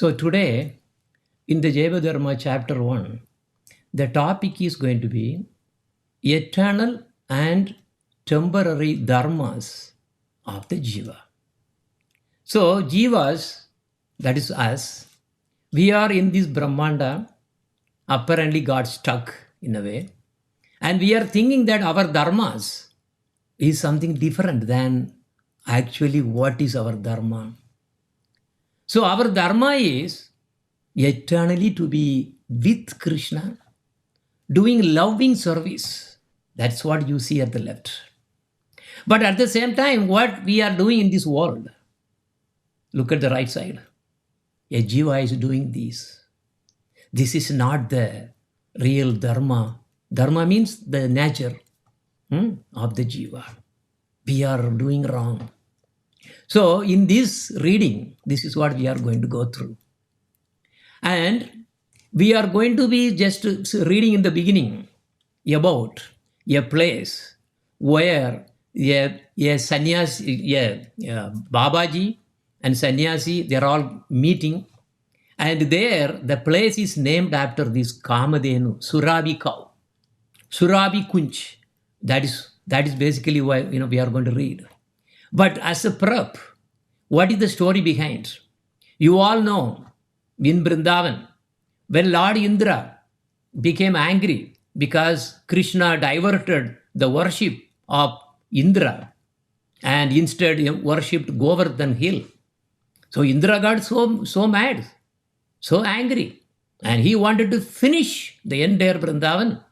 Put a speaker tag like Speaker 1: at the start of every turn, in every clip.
Speaker 1: So today, in the Jaiva Dharma Chapter-1, the topic is going to be eternal and temporary dharmas of the Jiva. So Jivas, that is us, we are in this Brahmanda, apparently got stuck in a way, and we are thinking that our dharmas is something different than actually what is our dharma. So our dharma is eternally to be with Krishna, doing loving service. That's what you see at the left. But at the same time, what we are doing in this world, look at the right side. A jiva is doing this. This is not the real dharma. Dharma means the nature of the jiva. We are doing wrong. So in this reading, this is what we are going to go through. And we are going to be just reading in the beginning about a place where a sannyasi, Babaji and sannyasi, they are all meeting. And there, the place is named after this Kamadhenu, Surabhi cow, Surabhi Kunch. That is basically why we are going to read. But as a prep, what is the story behind? You all know, in Vrindavan, when Lord Indra became angry because Krishna diverted the worship of Indra and instead worshipped Govardhan hill. So Indra got so mad, so angry, and he wanted to finish the entire Vrindavan.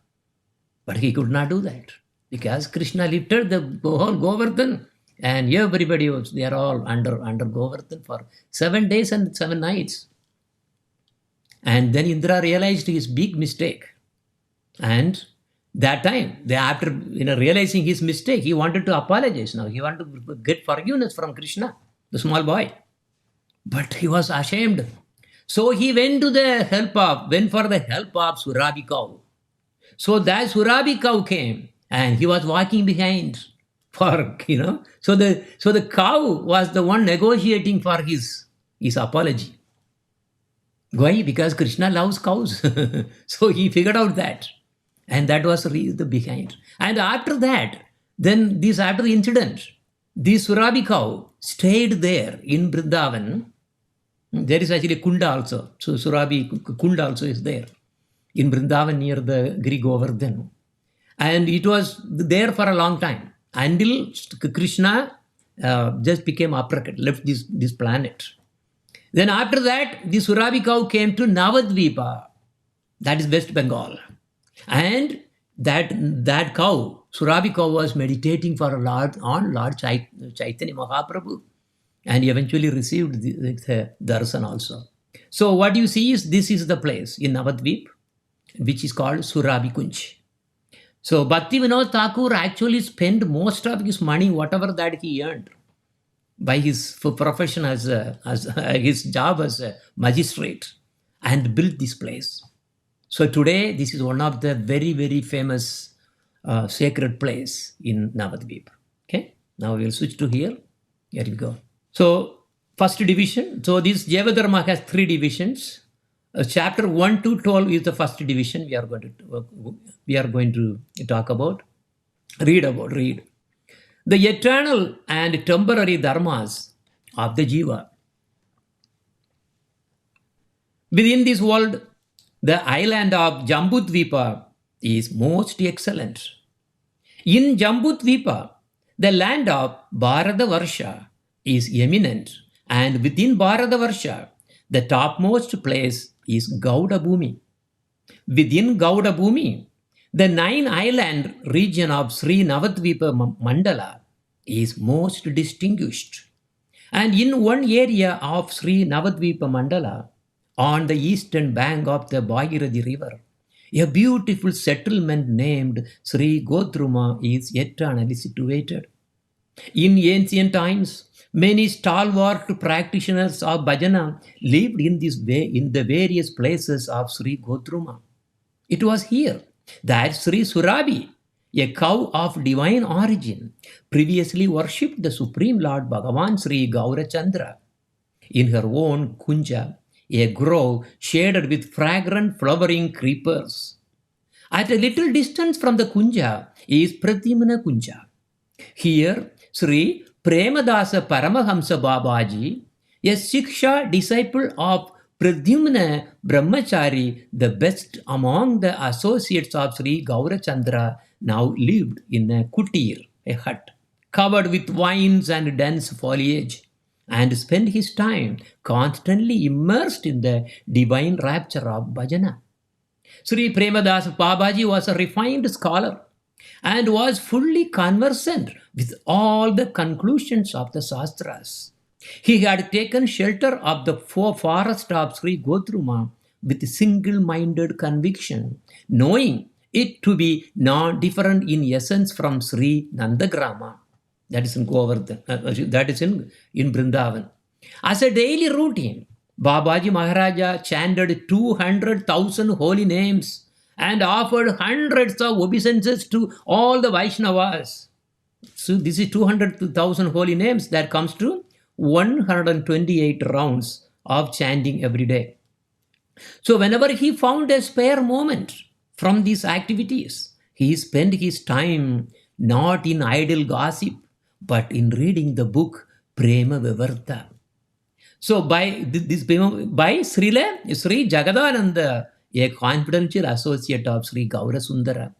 Speaker 1: But he could not do that because Krishna lifted the whole Govardhan and everybody was, they are all under Govardhan for 7 days and 7 nights. And then Indra realized his big mistake. And that time, after realizing his mistake, he wanted to apologize now. He wanted to get forgiveness from Krishna, the small boy. But he was ashamed. So he went for the help of Surabhi cow. So that Surabhi cow came and he was walking behind for, So the cow was the one negotiating for his apology. Why? Because Krishna loves cows. So he figured out that. And that was the behind. And after that, after the incident, this Surabhi cow stayed there in Vrindavan. There is actually Kunda also. So Surabhi Kunda also is there in Vrindavan near the Giri Govardhan. And it was there for a long time until Krishna just became upright, left this planet. Then after that, the Surabhi cow came to Navadvipa, that is West Bengal. And that cow, Surabhi cow, was meditating on Lord Chaitanya Mahaprabhu and eventually received the darshan also. So what you see is this is the place in Navadvip, which is called Surabhi Kunj. So Bhakti Vinod Thakur actually spent most of his money, whatever that he earned, by his profession as his job as a magistrate, and built this place. So today, this is one of the very, very famous sacred place in Navadvip. Okay, now we will switch to here. Here we go. So first division. So this Jaiva Dharma has 3 divisions. Chapter 1 to 12 is the first division we are going to talk about. Read. The eternal and temporary dharmas of the jiva. Within this world, the island of Jambudvipa is most excellent. In Jambudvipa, the land of Bharatavarsha is eminent, and within Bharatavarsha, the topmost place is Gauda Bhumi. Within Gauda Bhumi, the 9-island region of Sri Navadvipa Mandala is most distinguished. And in one area of Sri Navadvipa Mandala, on the eastern bank of the Bhagirathi river, a beautiful settlement named Sri Godruma is eternally situated. In ancient times, many stalwart practitioners of bhajana lived in the various places of Sri Godruma. It was here that Sri Surabhi, a cow of divine origin, previously worshipped the Supreme Lord Bhagavan Sri Gaurachandra in her own kunja a grove shaded with fragrant flowering creepers. At a little distance from the Kunja is Pradyumna Kunja. Here, Sri Premadasa Paramahamsa Babaji, a Siksha disciple of Pradyumna Brahmachari, the best among the associates of Sri Gaurachandra, now lived in a kutir, a hut, covered with vines and dense foliage, and spent his time constantly immersed in the divine rapture of bhajana. Sri Premadasa Babaji was a refined scholar and was fully conversant with all the conclusions of the Shastras. He had taken shelter of the forest of Sri Gotruma with single-minded conviction, knowing it to be non-different in essence from Sri Nandagrama. That is in Govardhan, that is in Vrindavan. As a daily routine, Babaji Maharaja chanted 200,000 holy names and offered hundreds of obeisances to all the Vaishnavas. So this is 200,000 holy names. That comes to 128 rounds of chanting every day. So whenever he found a spare moment from these activities, he spent his time not in idle gossip, but in reading the book Prema Vivarta. So by Srila, Sri Jagadananda, a confidential associate of Sri Gaurasundara.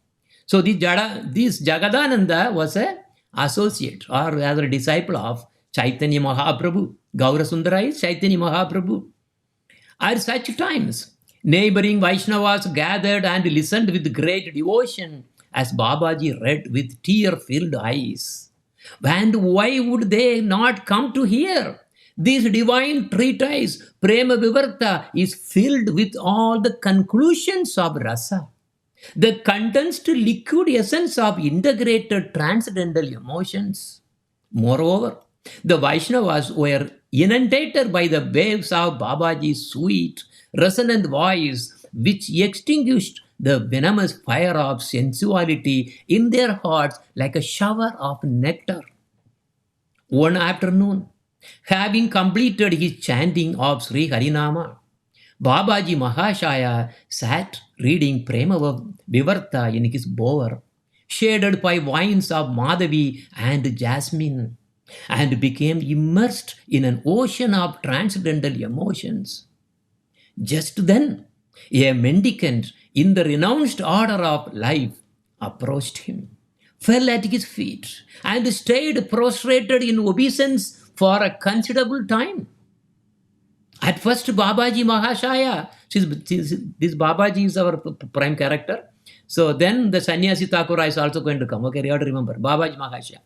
Speaker 1: So this Jagadananda was an associate or rather a disciple of Chaitanya Mahaprabhu. Gaurasundara is Chaitanya Mahaprabhu. At such times, neighboring Vaishnavas gathered and listened with great devotion as Babaji read with tear-filled eyes. And why would they not come to hear? This divine treatise, Prema Vivarta, is filled with all the conclusions of rasa, the condensed liquid essence of integrated transcendental emotions. Moreover, the Vaishnavas were inundated by the waves of Babaji's sweet, resonant voice, which extinguished the venomous fire of sensuality in their hearts like a shower of nectar. One afternoon, having completed his chanting of Sri Harinama, Babaji Mahashaya sat reading Prema Vivarta in his bower, shaded by vines of Madhavi and jasmine, and became immersed in an ocean of transcendental emotions. Just then, a mendicant in the renounced order of life approached him, fell at his feet, and stayed prostrated in obeisance for a considerable time. At first, Babaji Mahashaya, this Babaji is our prime character. So then the Sannyasi Thakura is also going to come. Okay, you have to remember, Babaji Mahashaya.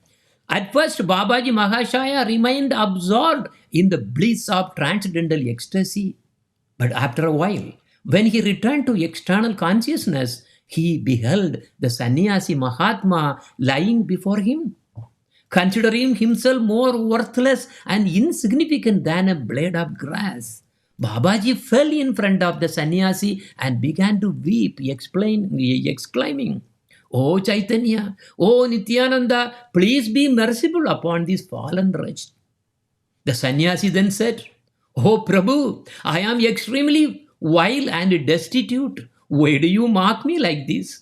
Speaker 1: At first, Babaji Mahashaya remained absorbed in the bliss of transcendental ecstasy. But after a while, when he returned to external consciousness, he beheld the Sannyasi Mahatma lying before him. Considering himself more worthless and insignificant than a blade of grass, Babaji fell in front of the sannyasi and began to weep, exclaiming, "O Chaitanya, O Nityananda, please be merciful upon this fallen wretch." The sannyasi then said, "O Prabhu, I am extremely vile and destitute. Why do you mock me like this?"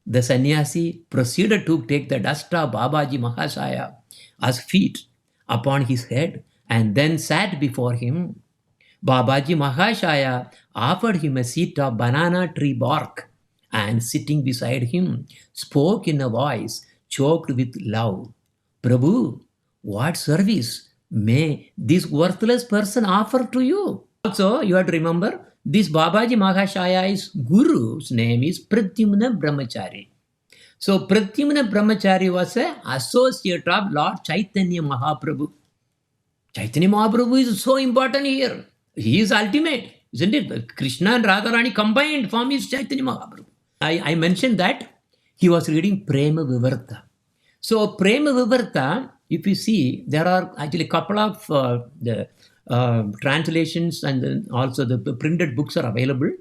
Speaker 1: The sannyasi proceeded to take the dust of Babaji Mahashaya as feet upon his head and then sat before him. Babaji Mahashaya offered him a seat of banana tree bark and sitting beside him spoke in a voice choked with love, "Prabhu, what service may this worthless person offer to you?" Also, you have to remember, this Babaji Mahashaya's guru's name is Pradyumna Brahmachari. So Pradyumna Brahmachari was an associate of Lord Chaitanya Mahaprabhu. Chaitanya Mahaprabhu is so important here. He is ultimate, isn't it? Krishna and Radharani combined form is Chaitanya Mahaprabhu. I mentioned that he was reading Prema Vivarta. So Prema Vivarta, if you see, there are actually a couple of translations and then also the printed books are available.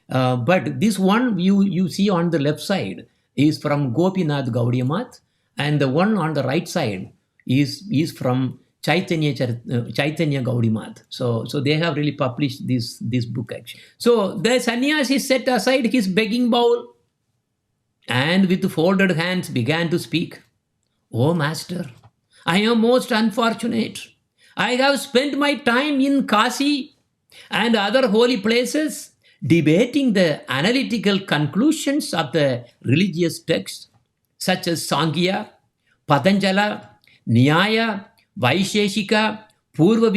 Speaker 1: But this one you see on the left side is from Gopinath Gaudiya Math, and the one on the right side is from Chaitanya Gaudiya. So they have really published this book actually. So the sannyasi set aside his begging bowl and with folded hands began to speak. "Oh master, I am most unfortunate. I have spent my time in Kasi and other holy places debating the analytical conclusions of the religious texts such as Sankhya, Patanjala, Nyaya, Vaisheshika, Purva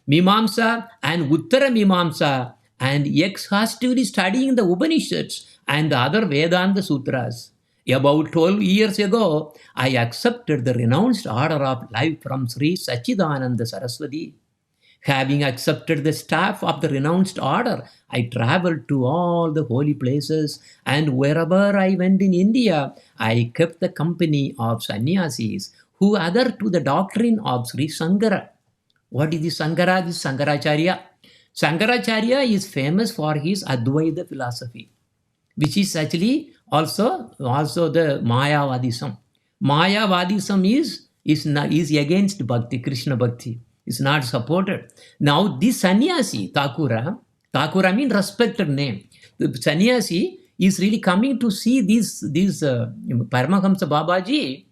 Speaker 1: Mimamsa, and Uttara Mimamsa, and exhaustively studying the Upanishads and the other Vedanta Sutras. About 12 years ago, I accepted the renounced order of life from Sri Sachidananda Saraswati. Having accepted the staff of the renounced order, I traveled to all the holy places, and wherever I went in India, I kept the company of sannyasis who adhere to the doctrine of Sri Sankara. What is the Sankara? This Sankaracharya. Sankaracharya is famous for his Advaita philosophy, which is actually also the Mayavadism. Mayavadism is against Bhakti, Krishna Bhakti. It's not supported. Now this sannyasi, Thakura means respected name. The sannyasi is really coming to see this Paramahamsa Babaji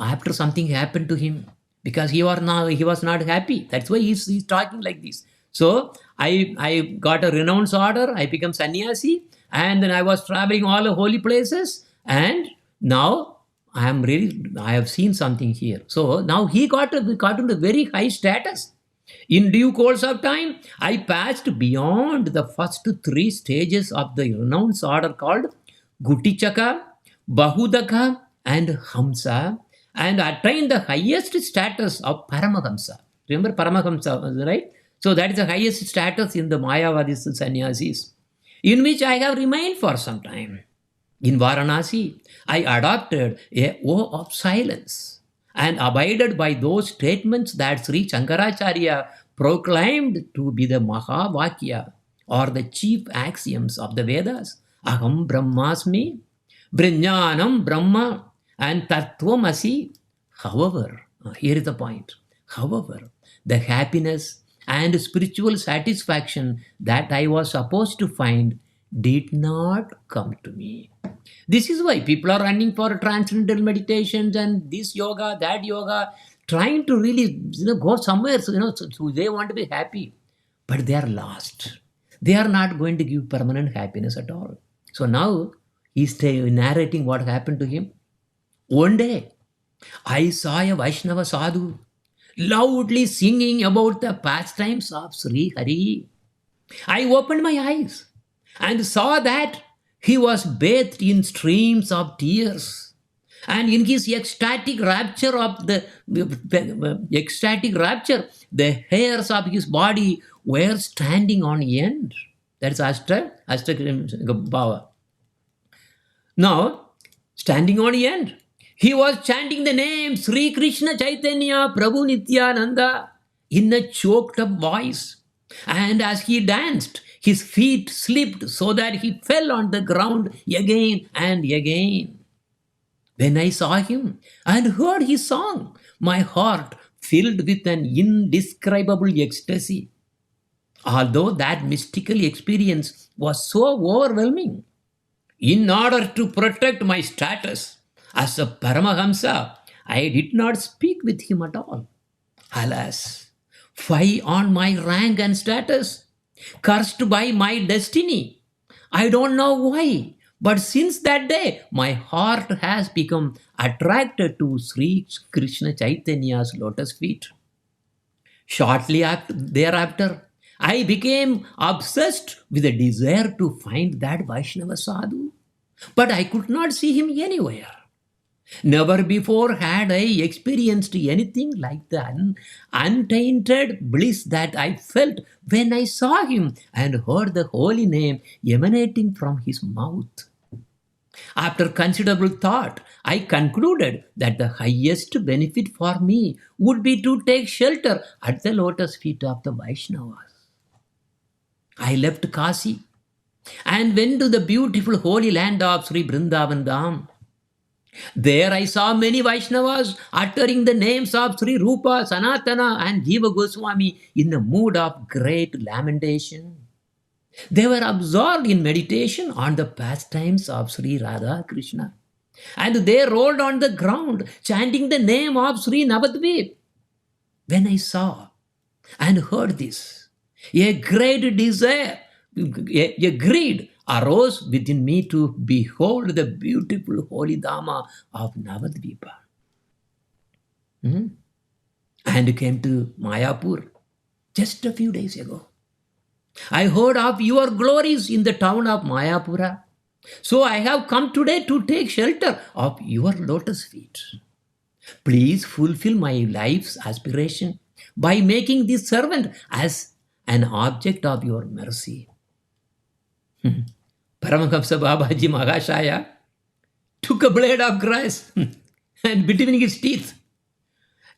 Speaker 1: after something happened to him, because he was not happy. That's why he's talking like this. So I got a renounced order, I became sannyasi, and then I was traveling all the holy places, and now I have seen something here. So now he got into very high status. In due course of time, I passed beyond the first 3 stages of the renounced order called Gutichaka, Bahudaka, and Hamsa, and attained the highest status of Paramahamsa. Remember Paramahamsa, right? So that is the highest status in the Mayavadis sannyasis, in which I have remained for some time. In Varanasi, I adopted a vow of silence and abided by those statements that Sri Shankaracharya proclaimed to be the Mahavakya, or the chief axioms of the Vedas. Aham Brahmasmi, Brajnanam Brahma, and Tattvamasi. However, here is the point. However, the happiness and spiritual satisfaction that I was supposed to find did not come to me. This is why people are running for transcendental meditations and this yoga, that yoga, trying to really go somewhere. So they want to be happy, but they are lost. They are not going to give permanent happiness at all. So now he's narrating what happened to him. One day, I saw a Vaishnava sadhu loudly singing about the pastimes of Sri Hari. I opened my eyes and saw that he was bathed in streams of tears, and in his ecstatic rapture, the hairs of his body were standing on end. That's Ashta Bhava. Now, standing on end, he was chanting the name Sri Krishna Chaitanya Prabhu Nityananda in a choked up voice. And as he danced, his feet slipped so that he fell on the ground again and again. When I saw him and heard his song, my heart filled with an indescribable ecstasy. Although that mystical experience was so overwhelming, in order to protect my status as a Paramahamsa, I did not speak with him at all. Alas, fie on my rank and status, cursed by my destiny. I don't know why, but since that day, my heart has become attracted to Sri Krishna Chaitanya's lotus feet. Shortly thereafter, I became obsessed with a desire to find that Vaishnava sadhu, but I could not see him anywhere. Never before had I experienced anything like the untainted bliss that I felt when I saw him and heard the holy name emanating from his mouth. After considerable thought, I concluded that the highest benefit for me would be to take shelter at the lotus feet of the Vaishnavas. I left Kasi and went to the beautiful holy land of Sri Vrindavan Dham. There I saw many Vaishnavas uttering the names of Sri Rupa, Sanatana, and Jiva Goswami in the mood of great lamentation. They were absorbed in meditation on the pastimes of Sri Radha Krishna. And they rolled on the ground, chanting the name of Sri Navadvip. When I saw and heard this, a great desire, a greed arose within me to behold the beautiful holy Dhamma of Navadvipa. And came to Mayapur just a few days ago. I heard of your glories in the town of Mayapura. So I have come today to take shelter of your lotus feet. Please fulfill my life's aspiration by making this servant as an object of your mercy. Paramahamsa Babaji Mahashaya took a blade of grass and between his teeth,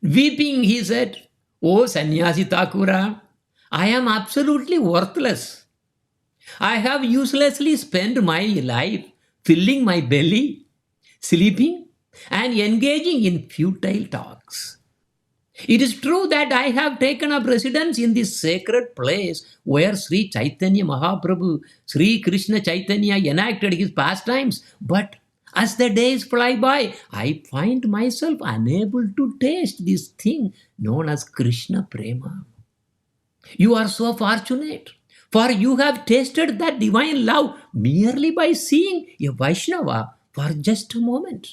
Speaker 1: weeping, he said, "Oh Sannyasi Thakura, I am absolutely worthless. I have uselessly spent my life filling my belly, sleeping, and engaging in futile talks. It is true that I have taken up residence in this sacred place where Sri Chaitanya Mahaprabhu, Sri Krishna Chaitanya enacted his pastimes, but as the days fly by, I find myself unable to taste this thing known as Krishna Prema. You are so fortunate, for you have tasted that divine love merely by seeing a Vaishnava for just a moment.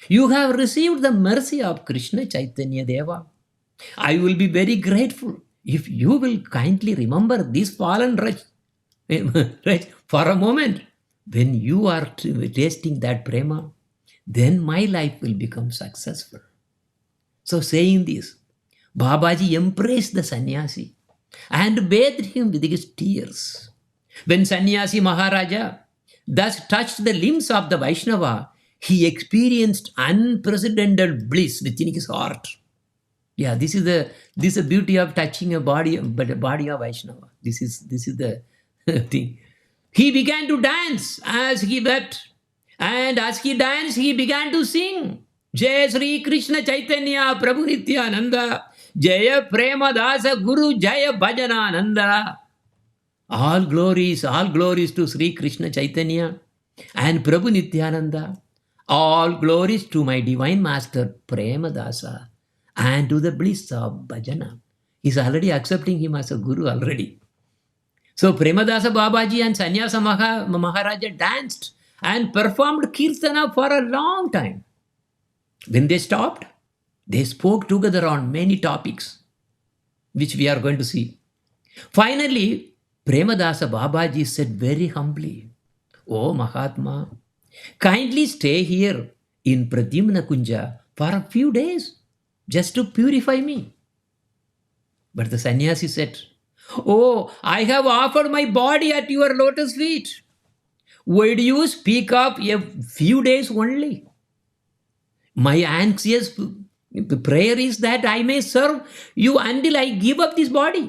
Speaker 1: You have received the mercy of Krishna Chaitanya Deva. I will be very grateful if you will kindly remember this fallen wretch for a moment. When you are tasting that prema, then my life will become successful." So saying this, Babaji embraced the sannyasi and bathed him with his tears. When Sannyasi Maharaja thus touched the limbs of the Vaishnava, he experienced unprecedented bliss within his heart. Yeah, this is the beauty of touching a body, but a body of Vaishnava. This is the thing. He began to dance as he wept, and as he danced, he began to sing, "Jai Sri Krishna Chaitanya Prabhu Nityananda, Jaya Prema Dasa Guru Jaya Bhajanananda." All glories to Sri Krishna Chaitanya and Prabhu Nityananda. All glories to my divine master Prema Dasa and to the bliss of bhajana. He's already accepting him as a guru already. So Premadasa Babaji and Sannyasa Maharaja danced and performed kirtana for a long time. When they stopped, they spoke together on many topics, which we are going to see. Finally, Premadasa Babaji said very humbly, "Oh Mahatma, kindly stay here in Pradyumna Kunja for a few days just to purify me." But the sannyasi said, "Oh, I have offered my body at your lotus feet. Why do you speak of a few days only? My anxious prayer is that I may serve you until I give up this body."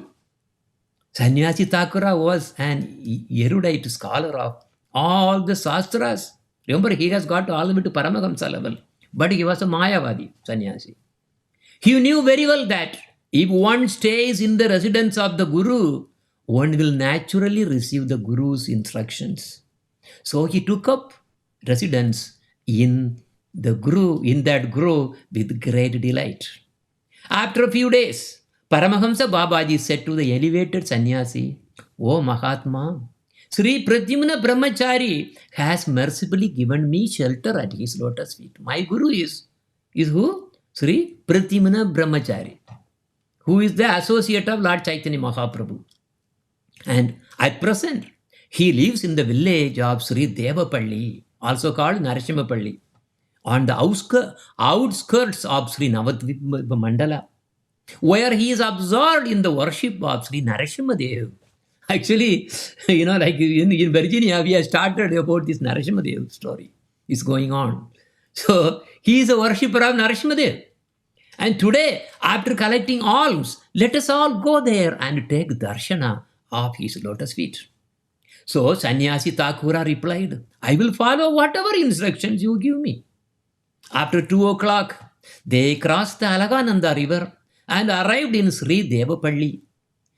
Speaker 1: Sannyasi Thakura was an erudite scholar of all the Shastras. Remember, he has got all the way to Paramahamsa level. But he was a Mayavadi sannyasi. He knew very well that if one stays in the residence of the Guru, one will naturally receive the Guru's instructions. So he took up residence in that grove with great delight. After a few days, Paramahamsa Babaji said to the elevated sannyasi, "Oh Mahatma, Sri Pradyumna Brahmachari has mercifully given me shelter at his lotus feet." My Guru is who? Sri Pradyumna Brahmachari, who is the associate of Lord Chaitanya Mahaprabhu. And at present, he lives in the village of Sri Devapalli, also called Narasimhapalli, on the outskirts of Sri Navadvipa Mandala, where he is absorbed in the worship of Sri Narasimhadev. Actually, like in Virginia, we have started about this Narasimhadev story. It's going on. So, he is a worshipper of Narasimhadev. And today, after collecting alms, let us all go there and take darshana of his lotus feet. So, Sannyasi Thakura replied, "I will follow whatever instructions you give me." After 2 o'clock, they crossed the Alagananda river and arrived in Sri Devapalli.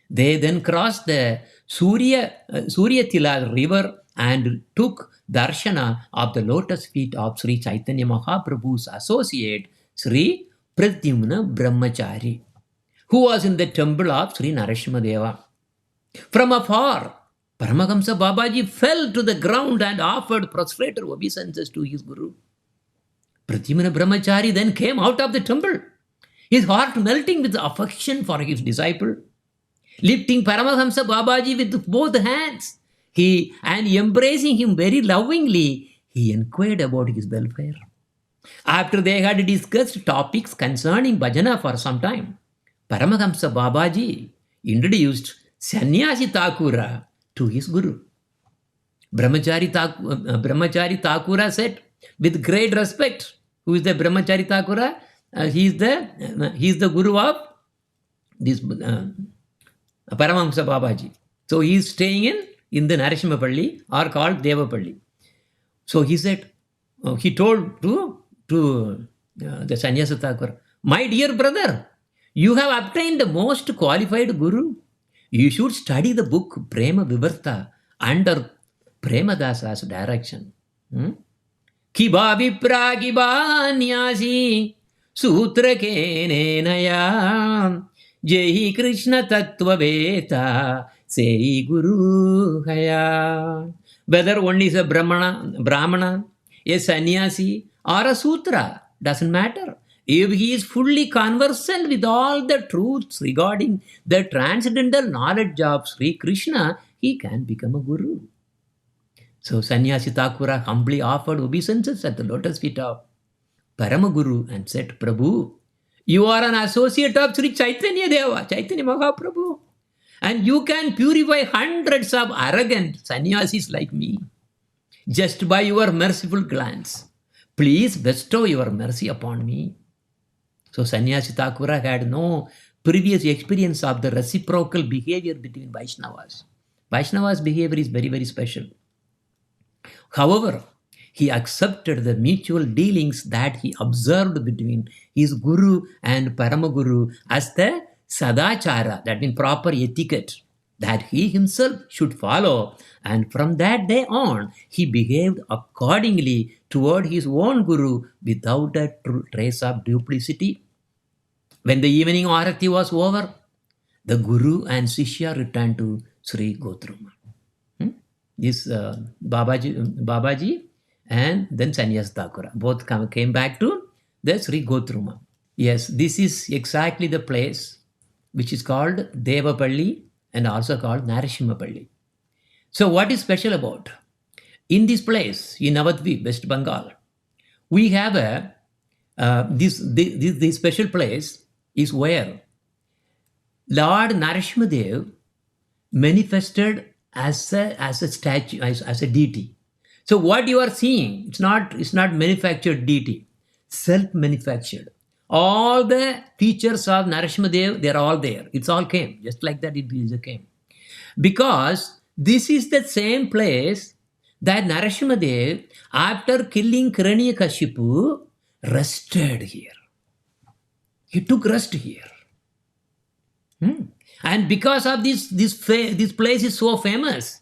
Speaker 1: They then crossed the Suryatila river and took darshana of the lotus feet of Sri Chaitanya Mahaprabhu's associate, Sri Pradyumna Brahmachari, who was in the temple of Sri Narasimha. From afar, Paramahamsa Babaji fell to the ground and offered prostrated obeisances to his Guru. Pradyumna Brahmachari then came out of the temple, his heart melting with affection for his disciple. Lifting Paramahamsa Babaji with both hands, and embracing him very lovingly, he inquired about his welfare. After they had discussed topics concerning bhajana for some time, Paramahamsa Babaji introduced Sannyasi Thakura to his Guru. Brahmachari Thakura said, with great respect, who is the Brahmachari Thakura? He is the Guru of this Paramahamsa Babaji. So he is staying in the Narasimhapalli or called Devapalli. So he said, he told to the Sannyasa Thakura, my dear brother, you have obtained the most qualified Guru. You should study the book Prema Vivarta under Premadasa's direction. Kiba Vipra Kiba Nyasi Sutra Kenenaya Jai Krishna Tattva Veta Sei Guru Haya. Whether one is a Brahmana, a sannyasi, or a sutra, doesn't matter. If he is fully conversant with all the truths regarding the transcendental knowledge of Sri Krishna, he can become a guru. So Sannyasi Thakura humbly offered obeisances at the lotus feet of Paramaguru and said, Prabhu, you are an associate of Sri Chaitanya Deva, Chaitanya Mahaprabhu, and you can purify hundreds of arrogant sannyasis like me just by your merciful glance. Please bestow your mercy upon me. So Sannyasi Thakura had no previous experience of the reciprocal behavior between Vaishnavas. Vaishnavas' behavior is very, very special. However, he accepted the mutual dealings that he observed between his Guru and Paramaguru as the Sadachara, that means proper etiquette, that he himself should follow. And from that day on, he behaved accordingly toward his own Guru without a trace of duplicity. When the evening Arati was over, the Guru and Sishya returned to Sri Gotruma. This Babaji and then Sannyas Thakura both came back to the Sri Gotruma. Yes, this is exactly the place which is called Devapalli and also called Narasimhapalli. So what is special about? In this place, in Navadvip, West Bengal, we have this special place is where Lord Narasimhadev manifested as a statue, as a deity. So what you are seeing, it's not manufactured deity, self-manufactured. All the features of Narasimhadev, they're all there. It's all came, just like that it came. Because this is the same place that Narasimhadev, after killing Hiranyakashipu, rested here. He took rest here. And because of this place is so famous,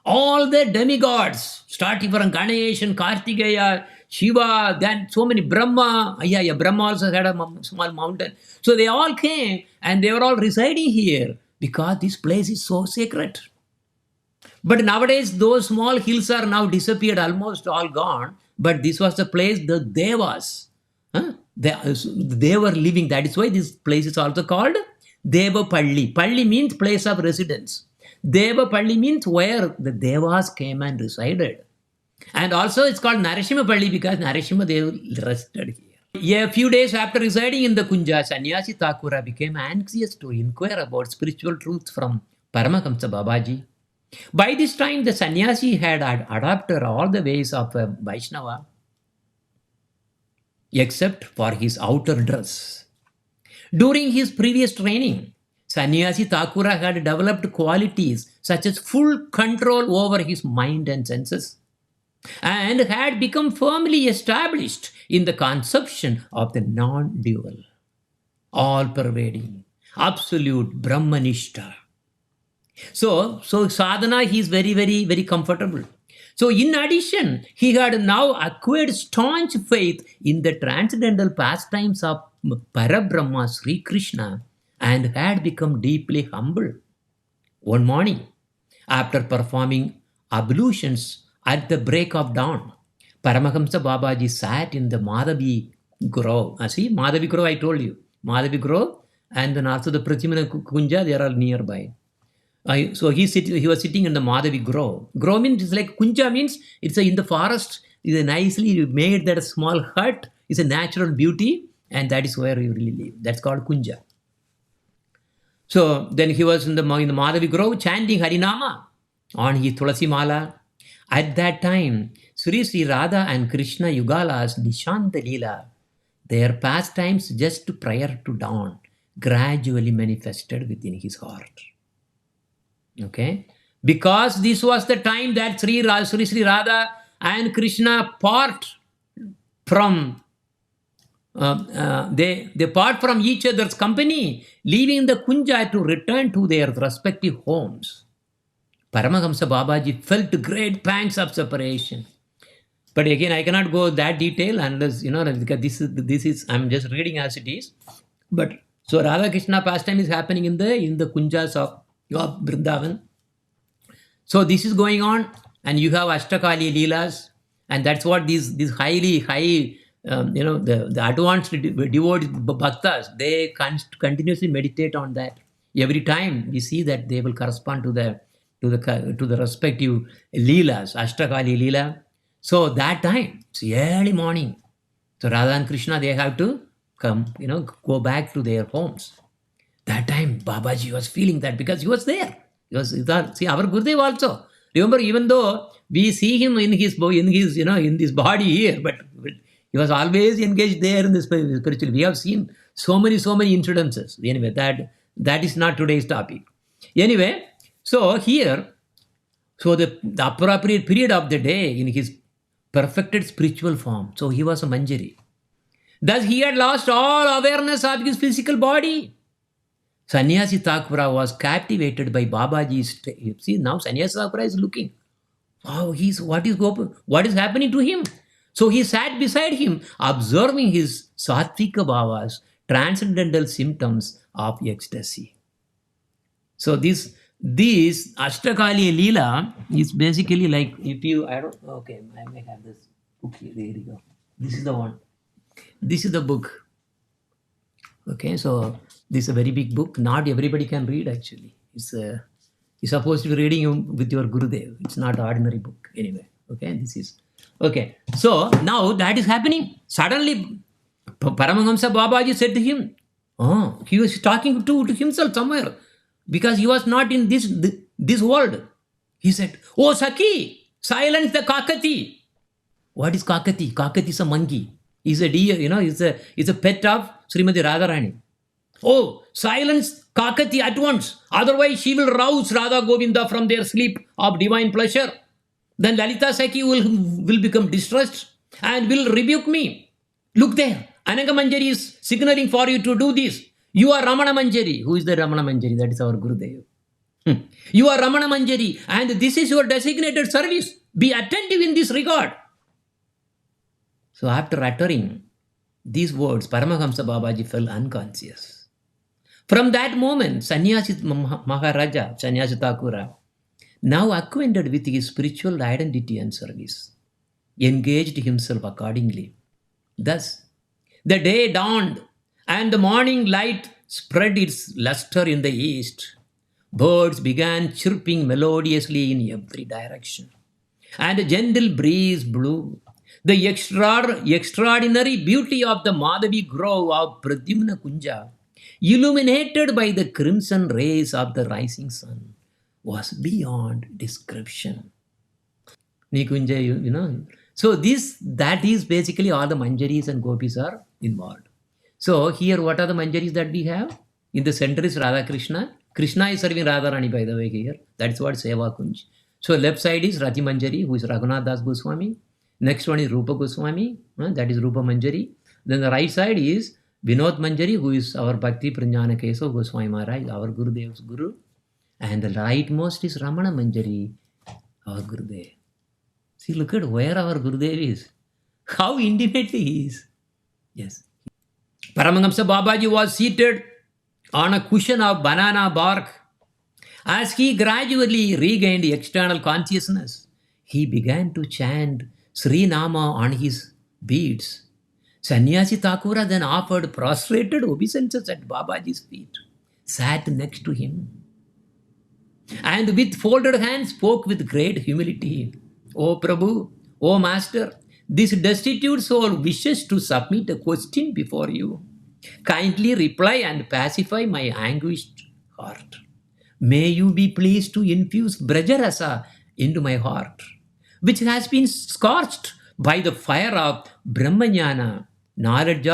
Speaker 1: all the demigods, starting from Ganesh and Kartikeya, Shiva, then so many Brahma. Brahma also had a small mountain. So they all came and they were all residing here because this place is so sacred. But nowadays, those small hills are now disappeared, almost all gone. But this was the place the Devas, they were living. That is why this place is also called Devapalli. Palli means place of residence. Devapalli means where the Devas came and resided. And also it's called Narasimhapalli because Narasimhadev rested here. A few days after residing in the Kunja, Sannyasi Thakura became anxious to inquire about spiritual truth from Paramahamsa Babaji. By this time, the sannyasi had adopted all the ways of a Vaishnava, except for his outer dress. During his previous training, Sannyasi Thakura had developed qualities such as full control over his mind and senses. and had become firmly established in the conception of the non-dual, all-pervading, absolute Brahmanishta. So sadhana, he is very, very, very comfortable. So in addition, he had now acquired staunch faith in the transcendental pastimes of Parabrahma Sri Krishna and had become deeply humble. One morning, after performing ablutions at the break of dawn, Paramahamsa Babaji sat in the Madhavi Grove. See, Madhavi Grove, I told you. Madhavi Grove and then also the Pratimana Kunja, they are all nearby. So he was sitting in the Madhavi Grove. Grove means it's like Kunja means it's in the forest. It's a nicely made that small hut. It's a natural beauty, and that is where you really live. That's called Kunja. So then he was in the Madhavi Grove chanting Harinama on his Tulasi Mala. At that time, Sri Radha and Krishna Yugala's Nishanta Leela, their pastimes just prior to dawn, gradually manifested within his heart. Okay? Because this was the time that Sri Radha and Krishna part from they part from each other's company, leaving the Kunja to return to their respective homes. Paramahamsa Babaji felt great pangs of separation. But again, I cannot go that detail unless, because this is I'm just reading as it is. But so Radha Krishna pastime is happening in the Kunjas of Vrindavan. So this is going on, and you have Ashtakali Leelas, and that's what these highly high, the advanced devoted bhaktas, they continuously meditate on that. Every time we see that they will correspond to the respective Leelas, Ashtakali Leela. So that time, it's early morning. So Radha and Krishna, they have to come, go back to their homes. That time, Babaji was feeling that because he was there. See, our Gurudev also. Remember, even though we see him in this body here, but he was always engaged there in the spiritual. We have seen so many incidences. Anyway, that is not today's topic. Anyway, so here, the appropriate period of the day in his perfected spiritual form. So he was a Manjari. Thus, he had lost all awareness of his physical body. Sannyasi Thakura was captivated by Babaji's. See, now Sannyasi Thakura is looking. Wow, what is happening to him? So he sat beside him, observing his Sattvika Bhava's transcendental symptoms of ecstasy. So this Ashtakali Leela is basically like, I may have this book here. There you go. This is the one. This is the book. Okay, so this is a very big book. Not everybody can read actually. You're supposed to be reading with your Gurudev. It's not an ordinary book. Anyway, okay, this is. Okay, so now that is happening. Suddenly, Paramahamsa Babaji said to him, he was talking to himself somewhere because he was not in this world. He said, "Oh, Saki, silence the Kakati." What is Kakati? Kakati is a monkey. He's a deer, it's a pet of Srimati Radharani. Oh, silence Kakati at once. Otherwise, she will rouse Radha Govinda from their sleep of divine pleasure. Then Lalita Saki will become distressed and will rebuke me. Look there. Ananga Manjari is signaling for you to do this. You are Ramana Manjari. Who is the Ramana Manjari? That is our Gurudev. You are Ramana Manjari, and this is your designated service. Be attentive in this regard. So after uttering these words, Paramahamsa Babaji fell unconscious. From that moment, Sannyasi Maharaja, Sannyasi Thakura, now acquainted with his spiritual identity and service, engaged himself accordingly. Thus, the day dawned and the morning light spread its luster in the east. Birds began chirping melodiously in every direction, and a gentle breeze blew. The extraordinary beauty of the Madhavi Grove of Pradyumna Kunja, illuminated by the crimson rays of the rising sun, was beyond description. Nikunja, So that is basically all the Manjaris and Gopis are involved. So here, what are the Manjaris that we have? In the center is Radha Krishna. Krishna is serving Radharani, by the way, here. That's what Seva Kunj. So left side is Rati Manjari, who is Raghunath Das Goswami. Next one is Rupa Goswami, that is Rupa Manjari. Then the right side is Vinod Manjari, who is our Bhakti Pranjana Kesava Goswami Maharaj, our Gurudev's Guru. And the rightmost is Ramana Manjari, our Gurudev. See, look at where our Gurudev is. How intimately he is. Yes. Paramahamsa Babaji was seated on a cushion of banana bark. As he gradually regained external consciousness, he began to chant Sri Nama on his beads. Sannyasi Thakura then offered prostrated obeisances at Babaji's feet, sat next to him, and with folded hands spoke with great humility. O Prabhu, O Master, this destitute soul wishes to submit a question before you. Kindly reply and pacify my anguished heart. May you be pleased to infuse Brajarasa into my heart, which has been scorched by the fire of Brahmajnana, knowledge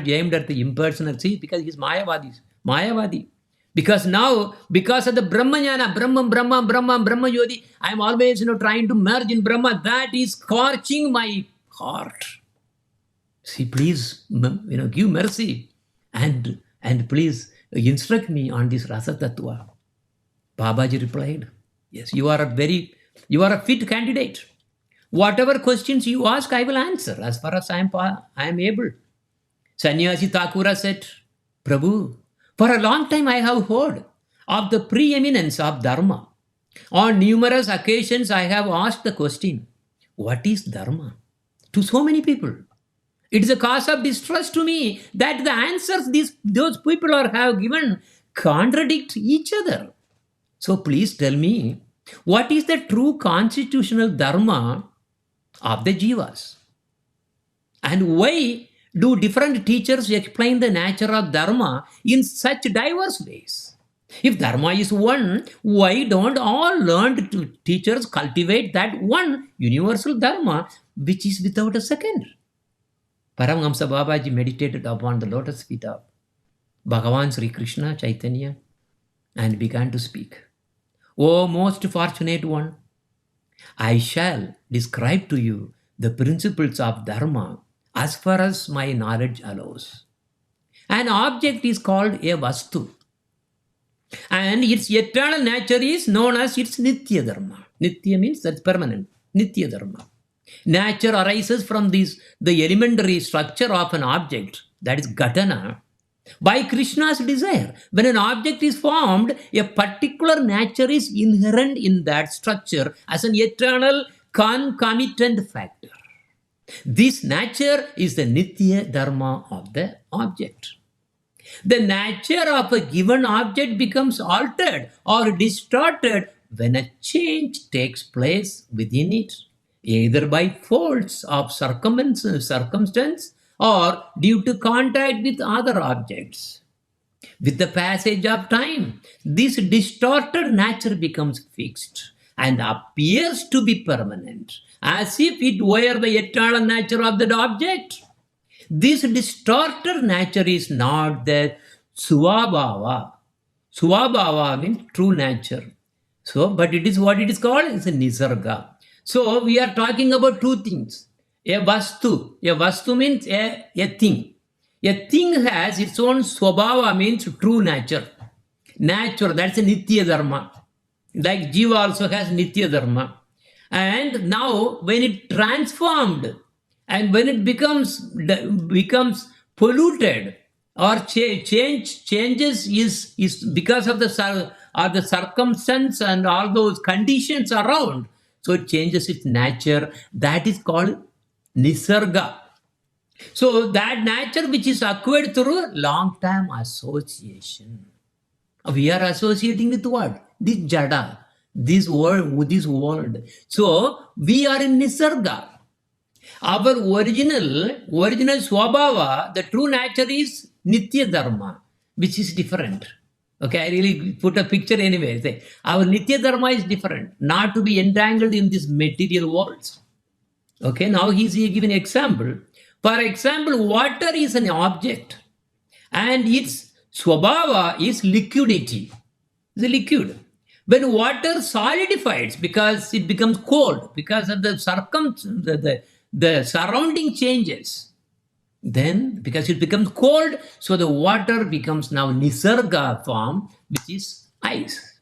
Speaker 1: aimed at the impersonal. See, because he's Mayavadi. Because now, because of the Brahmajnana, Brahman, Brahma Yodi, I'm always trying to merge in Brahma. That is scorching my heart. See, please, give mercy and please instruct me on this Rasa Tattva. Babaji replied, yes, you are a fit candidate. Whatever questions you ask, I will answer as far as I am able. Sannyasi Thakura said, Prabhu, for a long time I have heard of the preeminence of Dharma. On numerous occasions I have asked the question, what is Dharma? To so many people. It is a cause of distress to me that the answers those people have given contradict each other. So please tell me, what is the true constitutional Dharma of the Jivas? And why do different teachers explain the nature of Dharma in such diverse ways? If Dharma is one, why don't all learned teachers cultivate that one universal Dharma which is without a second? Paramahamsa Babaji meditated upon the lotus feet of Bhagavan Sri Krishna Chaitanya and began to speak. O most fortunate one, I shall describe to you the principles of Dharma as far as my knowledge allows. An object is called a Vastu, and its eternal nature is known as its Nitya Dharma. Nitya means that's permanent. Nitya Dharma. Nature arises from the elementary structure of an object, that is Ghatana, by Krishna's desire. When an object is formed, a particular nature is inherent in that structure as an eternal concomitant factor. This nature is the Nitya Dharma of the object. The nature of a given object becomes altered or distorted when a change takes place within it, either by faults of circumstance or due to contact with other objects. With the passage of time, this distorted nature becomes fixed and appears to be permanent, as if it were the eternal nature of that object. This distorted nature is not the Svabhava. Svabhava means true nature. But it is what it is called, it's a Nisarga. So we are talking about two things. A Vastu. A Vastu means a thing. A thing has its own Swabhava, means true nature. Nature, that's a Nitya Dharma. Like Jiva also has Nitya Dharma. And now when it transformed and when it becomes polluted or changes is because of the circumstance and all those conditions around. So it changes its nature. That is called Nisarga. So that nature which is acquired through long-term association. We are associating with what? This jada, this world. So we are in Nisarga. Our original Swabhava, the true nature is Nitya Dharma, which is different. Okay, I really put a picture anyway. Say, our Nitya Dharma is different, not to be entangled in this material worlds. Okay, now he's giving an example. For example, water is an object and its Swabhava is liquidity. It's a liquid. When water solidifies because it becomes cold, because of the surrounding changes, then because it becomes cold, so the water becomes now nisarga form, which is ice.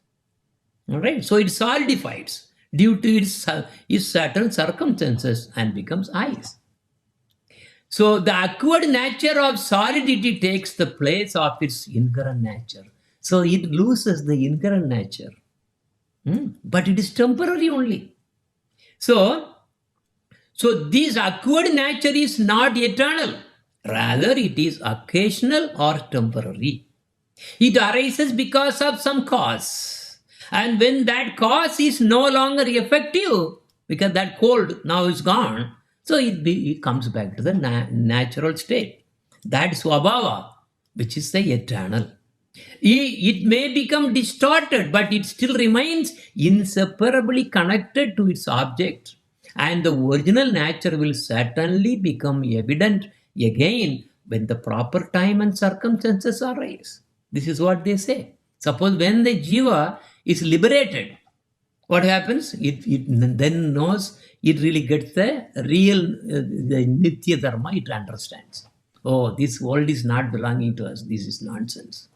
Speaker 1: All right, so it solidifies due to its certain circumstances and becomes ice. So the acquired nature of solidity takes the place of its inherent nature. So it loses the inherent nature. But it is temporary only. So this acquired nature is not eternal. Rather, it is occasional or temporary. It arises because of some cause. And when that cause is no longer effective, because that cold now is gone, so it comes back to the natural state. That swabhava, which is the eternal. It may become distorted, but it still remains inseparably connected to its object. And the original nature will certainly become evident again when the proper time and circumstances arise. This is what they say. Suppose when the jiva is liberated, what happens? It then knows, it really gets the real the nitya dharma, it understands. Oh, this world is not belonging to us. This is nonsense.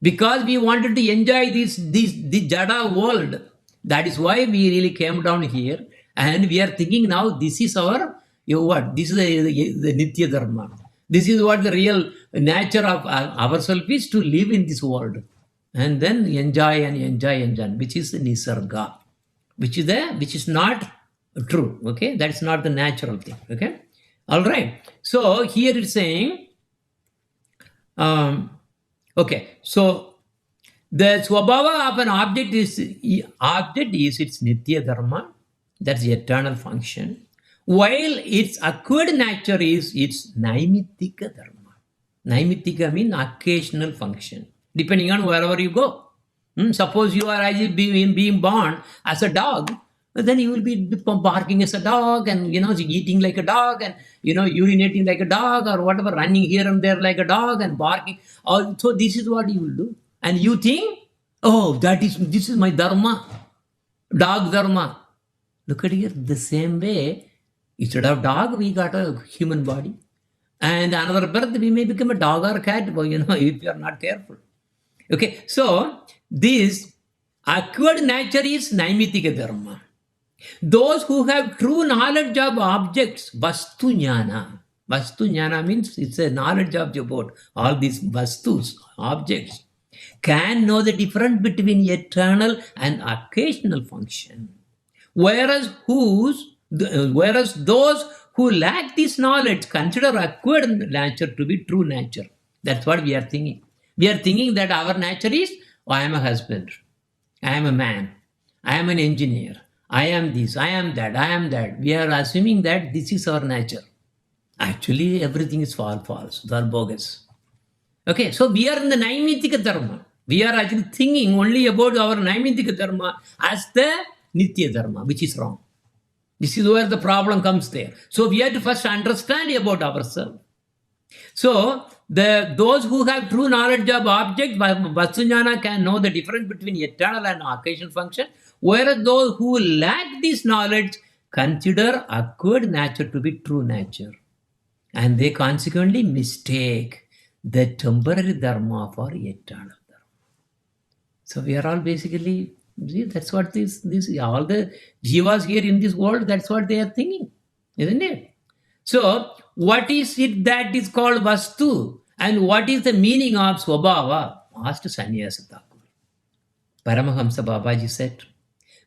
Speaker 1: Because we wanted to enjoy this jada world. That is why we really came down here. And we are thinking now, this is our, what? This is the nitya dharma. This is what the real nature of ourselves is, to live in this world. And then enjoy, which is the nisarga. Which is not true. Okay, that's not the natural thing. Okay, all right. So here it's saying, okay, so the swabhava of an object is its nitya dharma, that's the eternal function, while its acquired nature is its naimittika dharma. Naimittika means occasional function, depending on wherever you go. Suppose you are being born as a dog, then you will be barking as a dog, and eating like a dog, and urinating like a dog, or whatever, running here and there like a dog and barking. So this is what you will do, and you think, oh, this is my dharma, dog dharma. Look at here, the same way, instead of dog, we got a human body, and another birth we may become a dog or a cat, if you are not careful. Okay, so this acquired nature is naimittika dharma. Those who have true knowledge of objects, vastu jnana means it's a knowledge of about all these vastus, objects, can know the difference between eternal and occasional function. Whereas those who lack this knowledge consider acquired nature to be true nature. That's what we are thinking. We are thinking that our nature is, I am a husband, I am a man, I am an engineer, I am this, I am that, I am that. We are assuming that this is our nature. Actually, everything is false, they are bogus. Okay, so we are in the naimittika dharma. We are actually thinking only about our naimittika dharma as the nitya dharma, which is wrong. This is where the problem comes there. So we have to first understand about ourselves. So those who have true knowledge of object, Vastunyana, can know the difference between eternal and occasional function, whereas those who lack this knowledge consider acquired nature to be true nature, and they consequently mistake the temporary dharma for eternal dharma. So we are all basically, see, that's what this all the jivas here in this world, that's what they are thinking, isn't it? So what is it that is called vastu, and what is the meaning of swabhava? Asked Sannyasa Thakur. Paramahamsa Babaji said,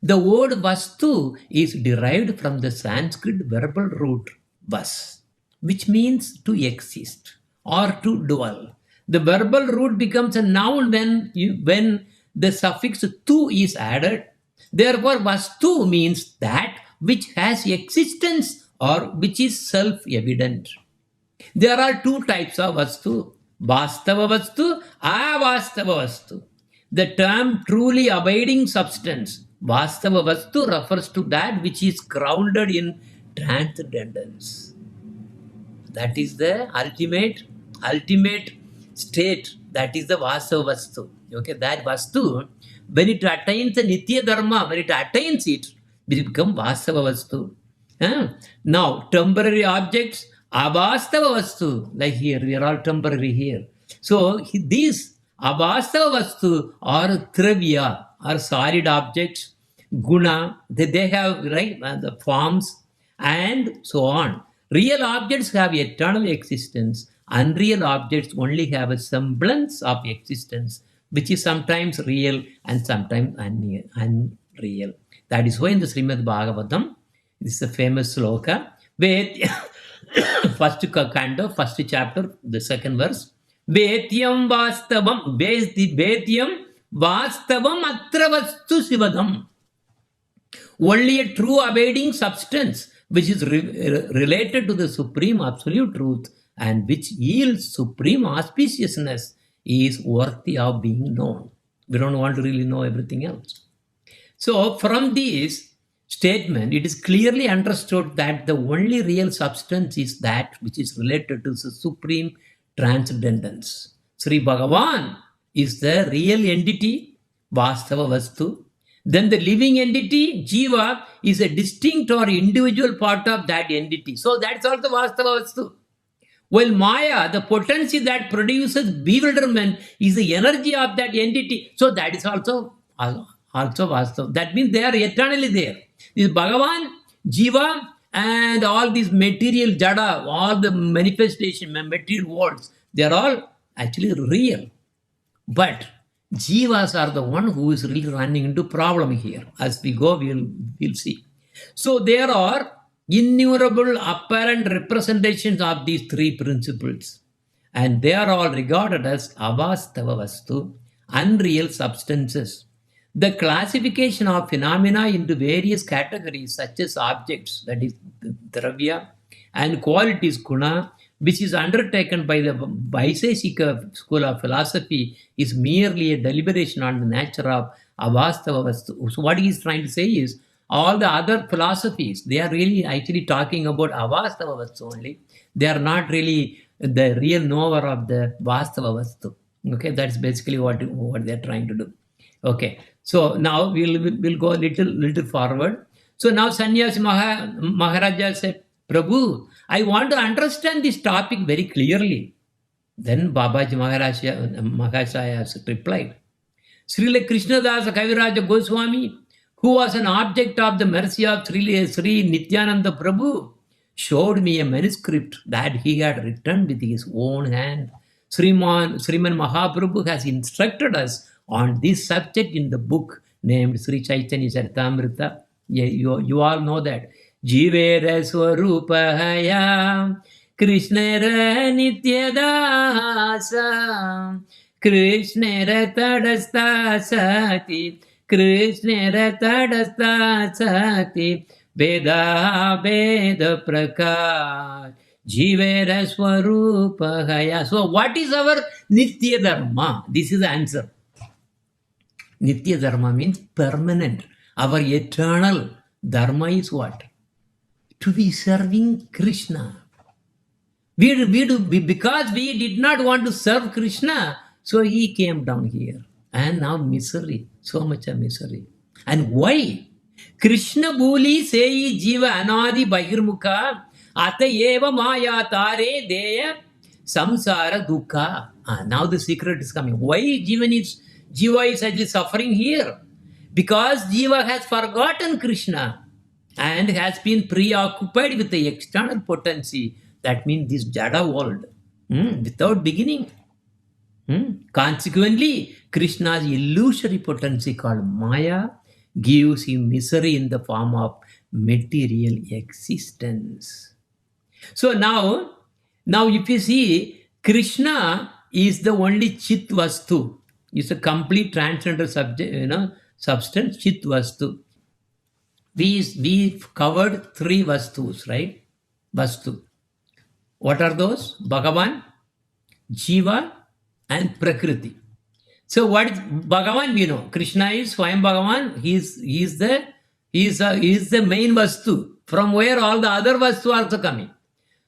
Speaker 1: the word vastu is derived from the Sanskrit verbal root vas, which means to exist or to dwell. The verbal root becomes a noun when the suffix tu is added. Therefore, vastu means that which has existence or which is self-evident. There are two types of vastu, vastava vastu, avastava vastu. The term truly abiding substance, vastava vastu, refers to that which is grounded in transcendence. That is the ultimate state. That is the vastava vastu. Okay, that vastu when it attains the Nitya Dharma, when it attains it, it becomes Vastava Vastu. Now, temporary objects, Avastava Vastu, like here, we are all temporary here. So, these Avastava Vastu are Travya, are solid objects, Guna, they have, right, the forms, and so on. Real objects have eternal existence. Unreal objects only have a semblance of existence, which is sometimes real and sometimes unreal. That is why in the Srimad Bhagavatam, this is a famous sloka, where first chapter, the second verse, Vetyam Vastavam, Vetyam Vastavam Atravastu Sivadam. Only a true abiding substance which is related to the supreme absolute truth and which yields supreme auspiciousness is worthy of being known. We don't want to really know everything else. So from this statement, it is clearly understood that the only real substance is that which is related to the supreme transcendence. Sri Bhagavan is the real entity, Vastava Vastu. Then the living entity, Jiva, is a distinct or individual part of that entity. So that's also Vastava Vastu. While Maya, the potency that produces bewilderment, is the energy of that entity. So that is also Vastava. That means they are eternally there. This Bhagavan, Jiva, and all these material jada, all the manifestation, material worlds, they are all actually real. But Jivas are the one who is really running into problem here. As we go, we'll see. So there are innumerable apparent representations of these three principles. And they are all regarded as avastava vastu, unreal substances. The classification of phenomena into various categories such as objects, that is dravya, and qualities guna, which is undertaken by the Vaiseshika school of philosophy, is merely a deliberation on the nature of avastava vastu. So what he is trying to say is, all the other philosophies, they are really actually talking about avastava vastu only. They are not really the real knower of the vastava vastu. Okay, that's basically what they are trying to do. Okay, so now we'll go a little forward. So now Sannyasi Maharaja said, Prabhu, I want to understand this topic very clearly. Then Babaji Maharaja replied, Srila Krishnadasa Kaviraja Goswami, who was an object of the mercy of Sri Nityananda Prabhu, showed me a manuscript that he had written with his own hand. Sriman Mahaprabhu has instructed us on this subject in the book named Sri Chaitanya Charitamrita. You all know that. Jivera Swarupahaya Krishnera Nityadasa Krishnera Tadastha Sati Krishnera Tadastha Sati Veda Veda Prakash Jivera Swarupahaya. So what is our Nitya Dharma? This is the answer. Nitya Dharma means permanent. Our eternal Dharma is what? To be serving Krishna. Because we did not want to serve Krishna, so he came down here. And now misery, so much of misery. And why? Krishna Bhuli Sei Jiva Anadi Bahirmukha Ata Eva Maya Tare Deya Samsara Dukha. Now the secret is coming. Why Jiva is actually suffering here? Because Jiva has forgotten Krishna and has been preoccupied with the external potency. That means this Jada world, without beginning. Consequently, Krishna's illusory potency called Maya gives him misery in the form of material existence. So now if you see, Krishna is the only Chit Vastu. It's a complete transcendental substance, Chit Vastu. We covered three Vastus, right? Vastu. What are those? Bhagavan, Jiva, and Prakriti. So what is Bhagavan? We know Krishna is Swayam Bhagavan. He is the main Vastu from where all the other Vastu are also coming.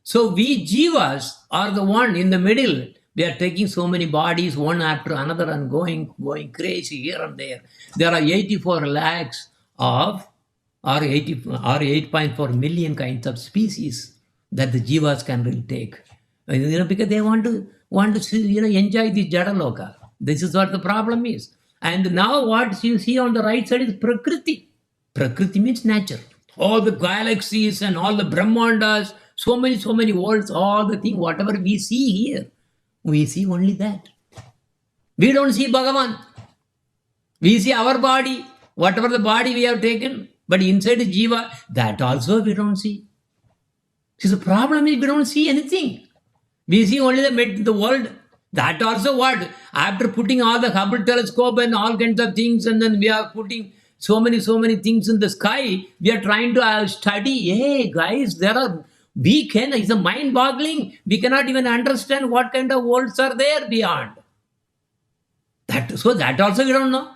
Speaker 1: So we Jivas are the one in the middle We are taking so many bodies one after another and going crazy here and there. There are 84 lakhs of or 8.4 million kinds of species that the jivas can really take. Because they want to see, enjoy the Jadaloka. This is what the problem is. And now what you see on the right side is Prakriti. Prakriti means nature. All the galaxies and all the Brahmandas, so many worlds, all the things, whatever we see here, we see only that. We don't see Bhagavan. We see our body, whatever the body we have taken, but inside the Jiva, that also we don't see. See, the problem is we don't see anything. We see only the world. That also what? After putting all the Hubble telescope and all kinds of things, and then we are putting so many things in the sky, we are trying to study. Hey, guys, it's a mind-boggling. We cannot even understand what kind of worlds are there beyond. So that also we don't know.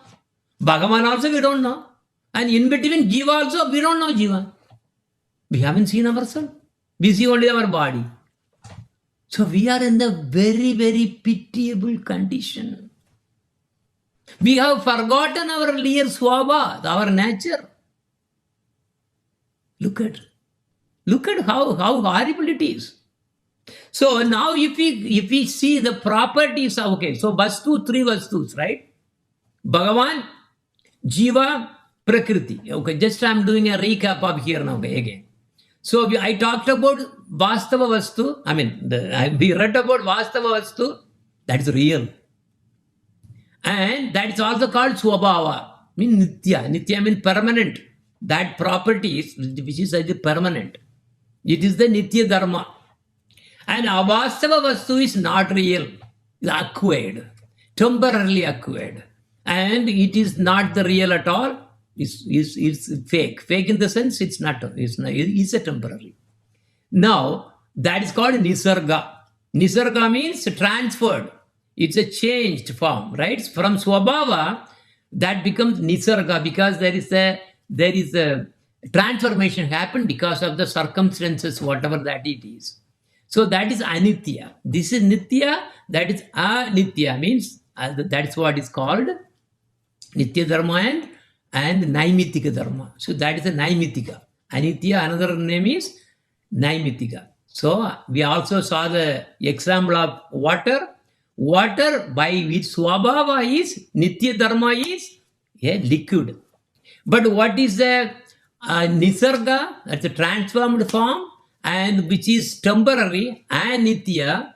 Speaker 1: Bhagavan also we don't know. And in between Jiva also, we don't know Jiva. We haven't seen ourselves. We see only our body. So we are in the very, very pitiable condition. We have forgotten our real swabha, our nature. Look at how horrible it is. So now if we see the properties of, okay, so three vastus, right? Bhagavan, Jiva, Prakriti. Okay, just I'm doing a recap of here now, okay, again. So I talked about Vastava Vastu. We read about Vastava Vastu. That is real. And that is also called Swabhava. Nitya. Nitya means permanent. That property is, which is permanent. It is the Nitya Dharma. And Avastava Vastu is not real. It's acquired. Temporarily acquired. And it is not the real at all. It's fake. Fake in the sense it's a temporary. Now, that is called Nisarga. Nisarga means transferred. It's a changed form, right? From Swabhava, that becomes Nisarga because there is a transformation happened because of the circumstances, whatever that it is. So that is Anitya. This is Nitya, that is Anitya, means that is what is called Nitya Dharma and Naimitika Dharma. So that is a Naimitika. Anitya, another name is Naimitika. So we also saw the example of water. Water by which Swabhava is, Nitya Dharma is a liquid. But what is the Nisarga? That's a transformed form, and which is temporary, and Nitya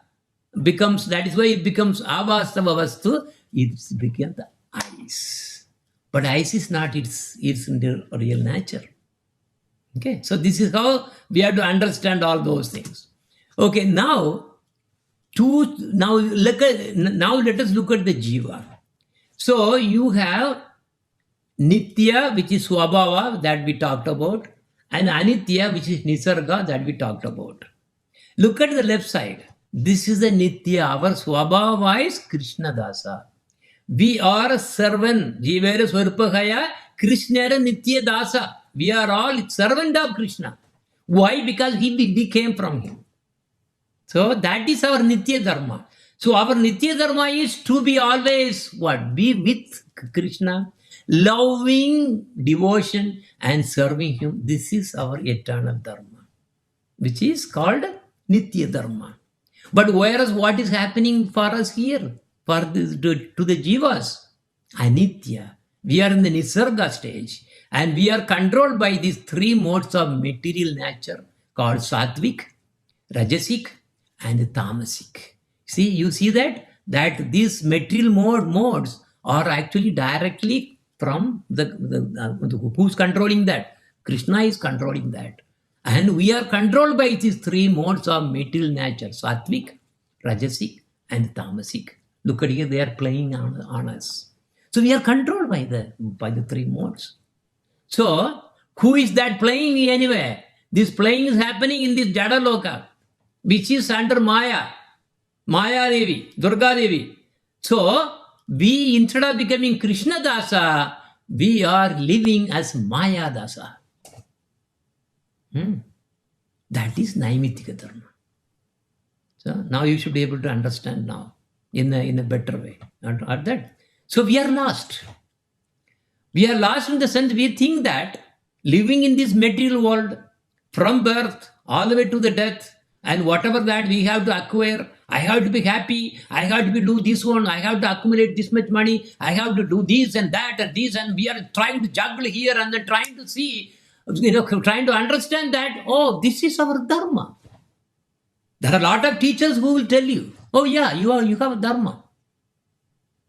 Speaker 1: becomes, that is why it becomes Avastava Vastu, it becomes the ice. But ice is not its real nature. Okay, so this is how we have to understand all those things. Okay, now let us look at the Jiva. So you have Nitya, which is Swabhava, that we talked about, and Anitya, which is Nisarga, that we talked about. Look at the left side. This is the Nitya. Our Swabhava is Krishna Dasa. We are a servant. Jivera Swarpahaya, Krishna Nitya Dasa. We are all servant of Krishna. Why? Because we came from him. So that is our Nitya Dharma. So our Nitya Dharma is to be always what? Be with Krishna, loving devotion and serving him. This is our eternal Dharma, which is called Nitya Dharma. But whereas what is happening for us here, for this, to the Jivas, Anitya. We are in the Nisarga stage and we are controlled by these three modes of material nature called Sattvic, Rajasic and Tamasic. See, you see that these material modes are actually directly from the who's controlling that? Krishna is controlling that. And we are controlled by these three modes of material nature, Sattvic, Rajasic and Tamasic. Look at here, they are playing on us. So we are controlled by the three modes. So who is that playing anyway? This playing is happening in this Jadaloka, which is under Maya Devi, Durga Devi. So we, instead of becoming Krishna Dasa, we are living as Maya Dasa. That is Naimitika Dharma. So now you should be able to understand now in a better way. Not that. So we are lost. We are lost in the sense we think that living in this material world from birth all the way to the death and whatever that we have to acquire, I have to be happy, I have to do this one, I have to accumulate this much money, I have to do this and that and this, and we are trying to juggle here and then trying to see, trying to understand that, oh, this is our dharma. There are a lot of teachers who will tell you, oh yeah, you have a dharma.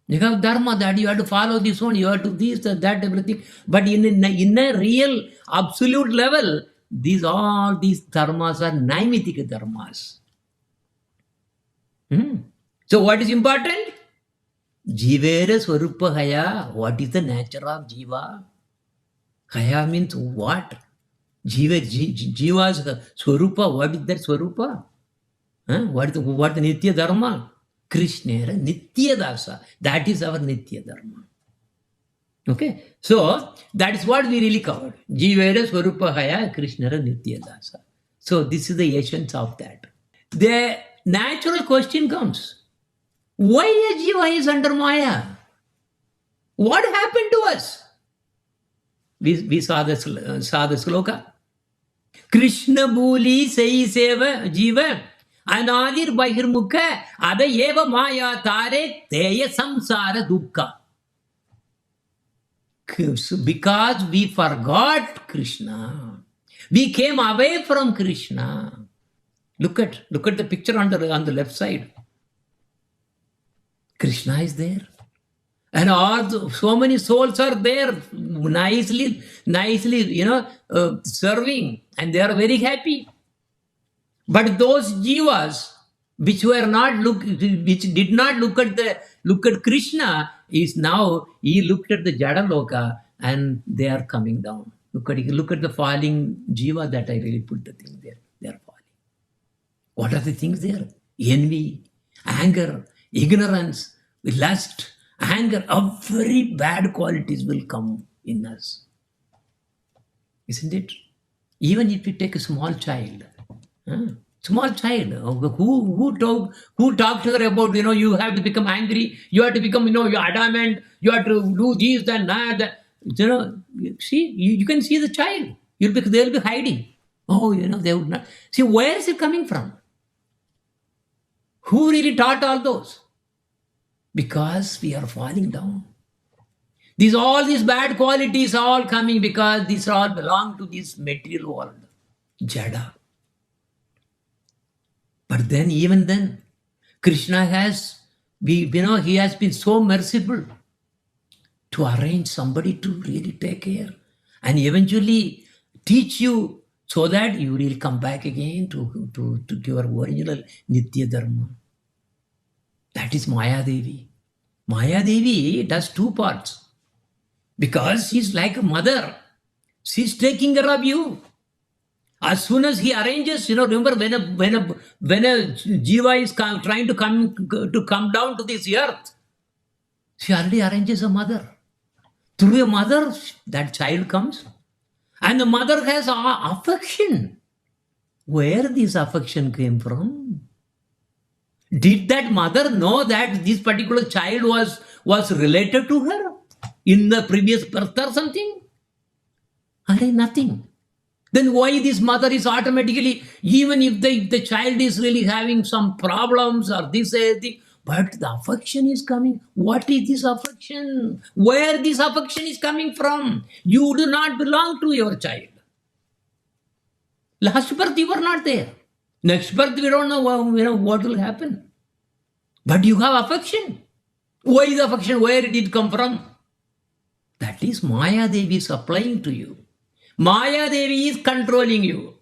Speaker 1: You have dharma that you have to follow this one, you have to this, that, everything. But in a real, absolute level, all these dharmas are naimitika dharmas. So what is important? Jivera swarupa haya. What is the nature of jiva? Haya means what? Jiva's swarupa. What is that swarupa? What the nitya dharma? Krishna nitya dasa. That is our nitya dharma. Okay, so that is what we really covered. Jivera swarupa haya Krishna nitya dasa. So this is the essence of that. The natural question comes, why a jiva is under Maya? What happened to us? We saw the sloka. Krishna buli sei seva jiva anadir bahirmukha ada eva maya tare teya samsara dukkha. Because we forgot Krishna, we came away from Krishna. Look at the picture on the left side. Krishna is there, and so many souls are there, nicely, serving, and they are very happy. But those jivas which did not look at Krishna, is now he looked at the Jada Loka and they are coming down. Look at the falling jiva that I really put the thing there. They are falling. What are the things there? Envy, anger, ignorance, lust, anger, very bad qualities will come in us. Isn't it? Even if you take a small child, who talked to her about, you have to become angry, you have to become, you're adamant, you have to do this and that. See, you can see the child. They'll be hiding. Oh, they would not. See, where is it coming from? Who really taught all those? Because we are falling down. All these bad qualities are all coming because these all belong to this material world. Jada. But then, even then, Krishna he has been so merciful to arrange somebody to really take care and eventually teach you so that you will come back again to your original Nitya Dharma. That is Maya Devi. Maya Devi does two parts. Because she's like a mother. She's taking care of you. As soon as he arranges, remember when a jiva is trying to come down to this earth, she already arranges a mother. Through a mother, that child comes. And the mother has affection. Where this affection came from? Did that mother know that this particular child was related to her in the previous birth or something? Nothing. Then why this mother is automatically, even if the child is really having some problems or this thing, but the affection is coming. What is this affection? Where this affection is coming from? You do not belong to your child. Last birth you were not there. Next birth we don't know what will happen. But you have affection. Why is affection? Where did it come from? That is Maya Devi supplying to you. Maya Devi is controlling you.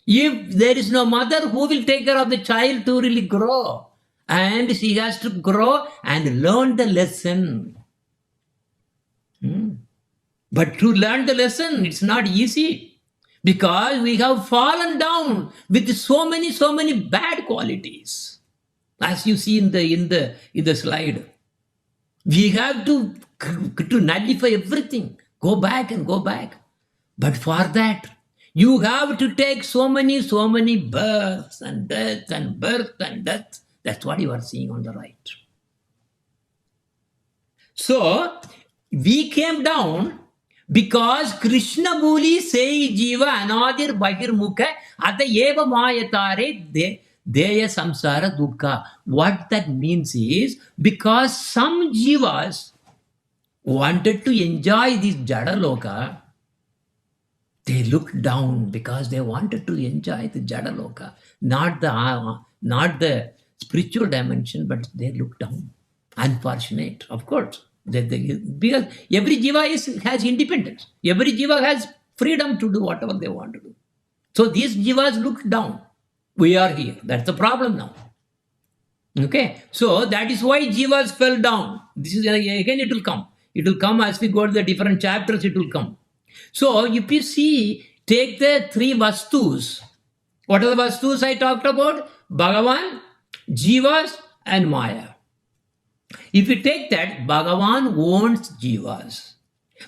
Speaker 1: If there is no mother, who will take care of the child to really grow? And she has to grow and learn the lesson. But to learn the lesson, it's not easy. Because we have fallen down with so many bad qualities. As you see in the slide. We have to nullify everything. Go back and go back. But for that, You have to take so many births and death and birth and death. That's what you are seeing on the right. So we came down because Krishna Buli say Jiva Anadir Bahir Mukha Ata Eva Mayatare Deya Samsara Dukkha. What that means is because some Jivas wanted to enjoy this Jada Loka, they looked down because they wanted to enjoy the Jada Loka, not the spiritual dimension, but they looked down. Unfortunate, of course. Because every jiva has independence. Every jiva has freedom to do whatever they want to do. So these jivas look down. We are here. That's the problem now. Okay. So that is why jivas fell down. This is again it will come. It will come as we go to the different chapters, it will come. So if you see, take the three vastus. What are the vastus I talked about? Bhagavan, jivas, and Maya. If you take that, Bhagavan owns jivas.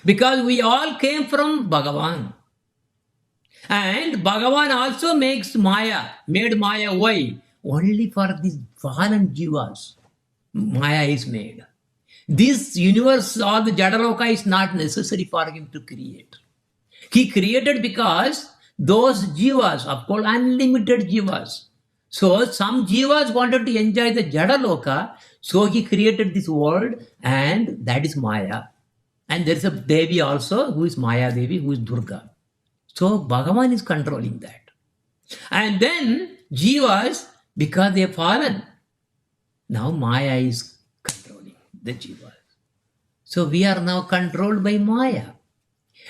Speaker 1: Because we all came from Bhagavan. And Bhagavan also makes Maya, made Maya. Why? Only for these fallen jivas. Maya is made. This universe or the Jadaloka is not necessary for him to create. He created because those jivas are called unlimited jivas. So some jivas wanted to enjoy the Jadaloka, so he created this world, and that is Maya. And there is a Devi also, who is Maya Devi, who is Durga. So Bhagavan is controlling that. And then jivas, because they have fallen, now Maya is controlling the jivas. So we are now controlled by Maya.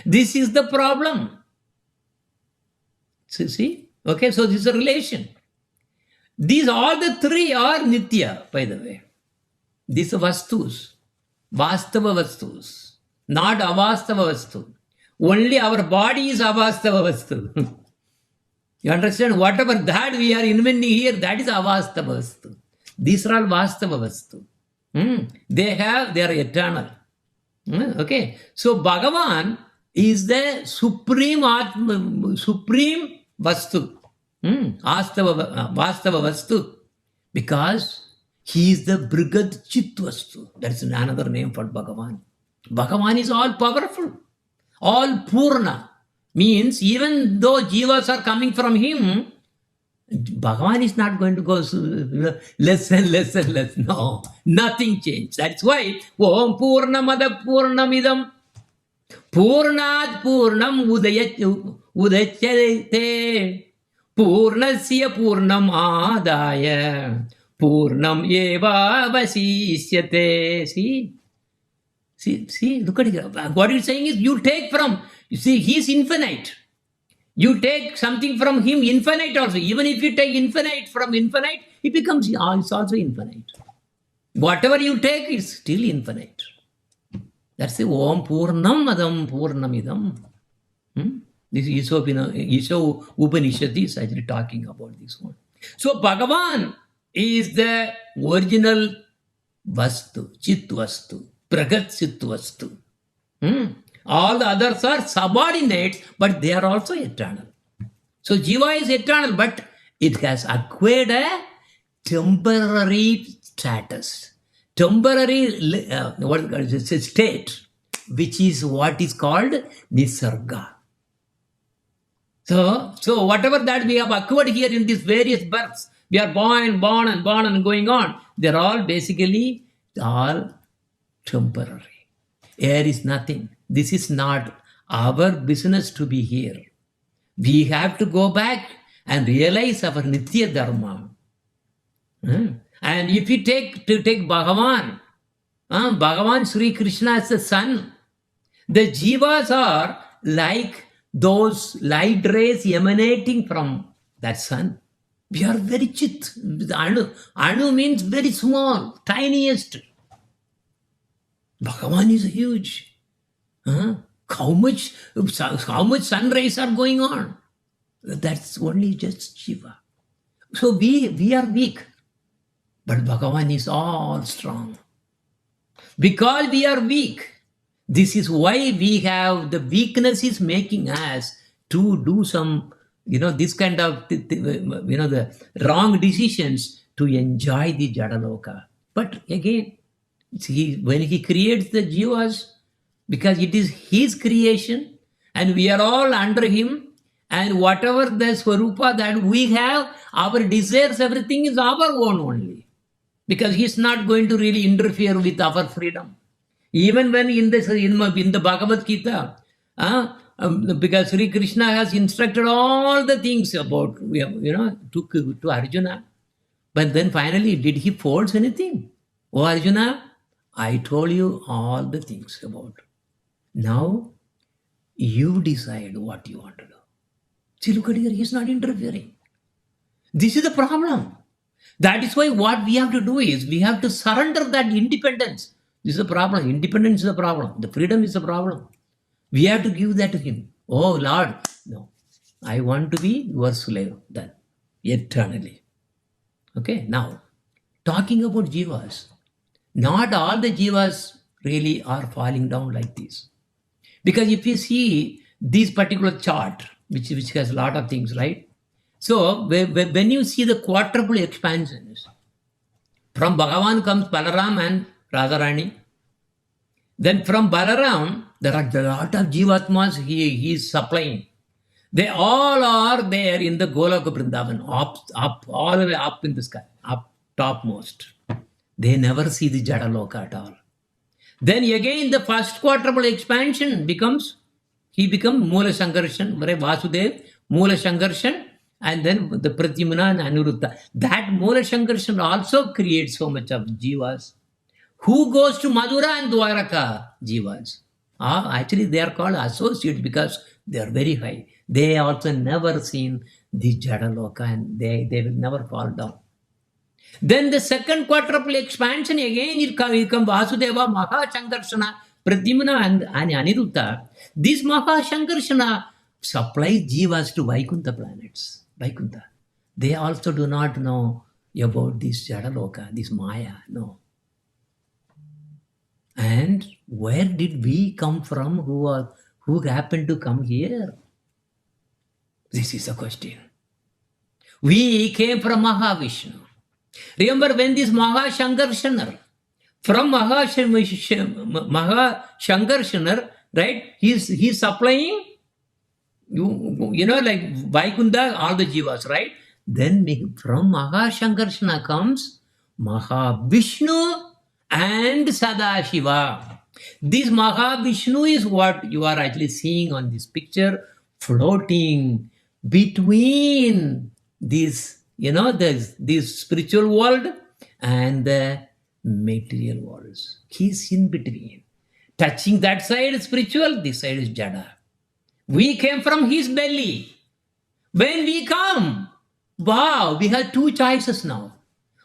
Speaker 1: This is the problem. So see? Okay, so this is a relation. These all the three are Nitya, by the way. These are Vastus. Vastava Vastus. Not Avastava Vastu. Only our body is Avastava Vastu. You understand? Whatever that we are inventing here, that is Avastava Vastu. These are all Vastava Vastu. They are eternal. Okay. So Bhagavan is the supreme Vastu. Vastava Vastu. Because he is the Brigad Chit Vastu. That's another name for Bhagavan. Bhagavan is all powerful. All Purna. Means even though jivas are coming from him, Bhagavan is not going to go less and less and less. No, nothing changed. That's why Om Purnamada Purnamidam Purnad Purnam Udachyate Purnasya Purnam Adaya Purnam Eva Vasishyate. See, look at it. What it's saying is you take from, you see, he's infinite. You take something from him, infinite also. Even if you take infinite from infinite, it becomes, it's also infinite. Whatever you take is still infinite. That's the Om Purnam Madam Purnamidam. This is Isha Upanishad is actually talking about this one. So Bhagavan is the original Vastu, Chit Vastu, Pragat Chit Vastu. All the others are subordinates, but they are also eternal. So Jiva is eternal, but it has acquired a temporary status, temporary state, which is what is called Nisarga. So whatever that we have acquired here in these various births, we are born and going on. They're all basically all temporary. Here is nothing. This is not our business to be here. We have to go back and realize our Nitya Dharma. And if you take Bhagavan, Bhagavan Sri Krishna as the sun, the jivas are like those light rays emanating from that sun. We are very chit. Anu means very small, tiniest. Bhagavan is huge. How much sun rays are going on? That's only just Shiva. So we are weak. But Bhagavan is all strong. Because we are weak, this is why we have the weakness is making us to do some, this kind of, the wrong decisions to enjoy the Jadaloka. But again, when he creates the jivas, because it is his creation and we are all under him, and whatever the swarupa that we have, our desires, everything is our own only. Because he's not going to really interfere with our freedom. Even when in the Bhagavad Gita, because Sri Krishna has instructed all the things about, to Arjuna. But then finally, did he force anything? Oh Arjuna, I told you all the things about. Now, you decide what you want to do. See, look at here, he's not interfering. This is the problem. That is why what we have to do is, we have to surrender that independence. This is the problem. Independence is the problem. The freedom is the problem. We have to give that to him. Oh Lord, no. I want to be your slave then, eternally. Okay, now, talking about jivas, not all the jivas really are falling down like this. Because if you see this particular chart, which has a lot of things, right? So, when you see the quadruple expansions, from Bhagavan comes Balaram and Radharani. Then from Balaram, there are a lot of jivatmas he is supplying. They all are there in the Goloka Vrindavan, up, all the way up in the sky, up topmost. They never see the Jadaloka at all. Then again, the first quadruple expansion becomes Mula Shankarshan, Vasudev, Mula Shankarshan, and then the Pratyumna and Anuruddha. That Mula Shankarshan also creates so much of jivas. Who goes to Madura and Dwaraka? Jivas. Actually, they are called associates because they are very high. They also never seen the Jadaloka and they will never fall down. Then the second quadruple expansion, again it come Vasudeva, Mahashankarshana, Pradyumna and Aniruddha. This Mahashankarshana supplies jivas to Vaikuntha planets. Vaikuntha. They also do not know about this Jadaloka, this Maya. No. And where did we come from? Who happened to come here? This is a question. We came from Mahavishnu. Remember when this Mahashankarshanar, from Mahashankarshanar, right? He's supplying, like Vaikuntha, all the jivas, right? Then from Mahashankarshana comes Mahavishnu and Sadashiva. This Mahavishnu is what you are actually seeing on this picture, floating between this, this spiritual world and the material worlds. He's in between. Touching that side spiritual, this side is Jada. We came from his belly. When we come, wow, we have two choices now.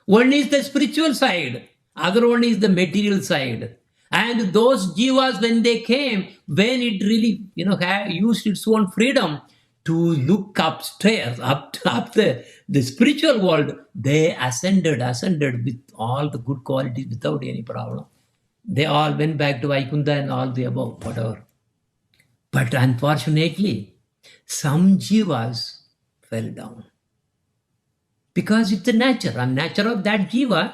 Speaker 1: One is the spiritual side, other one is the material side. And those jivas, when they came, when it really, used its own freedom to look upstairs, up the spiritual world, they ascended with all the good qualities without any problem. They all went back to Vaikuntha and all the above, whatever. But unfortunately, some jivas fell down. Because it's the nature of that jiva,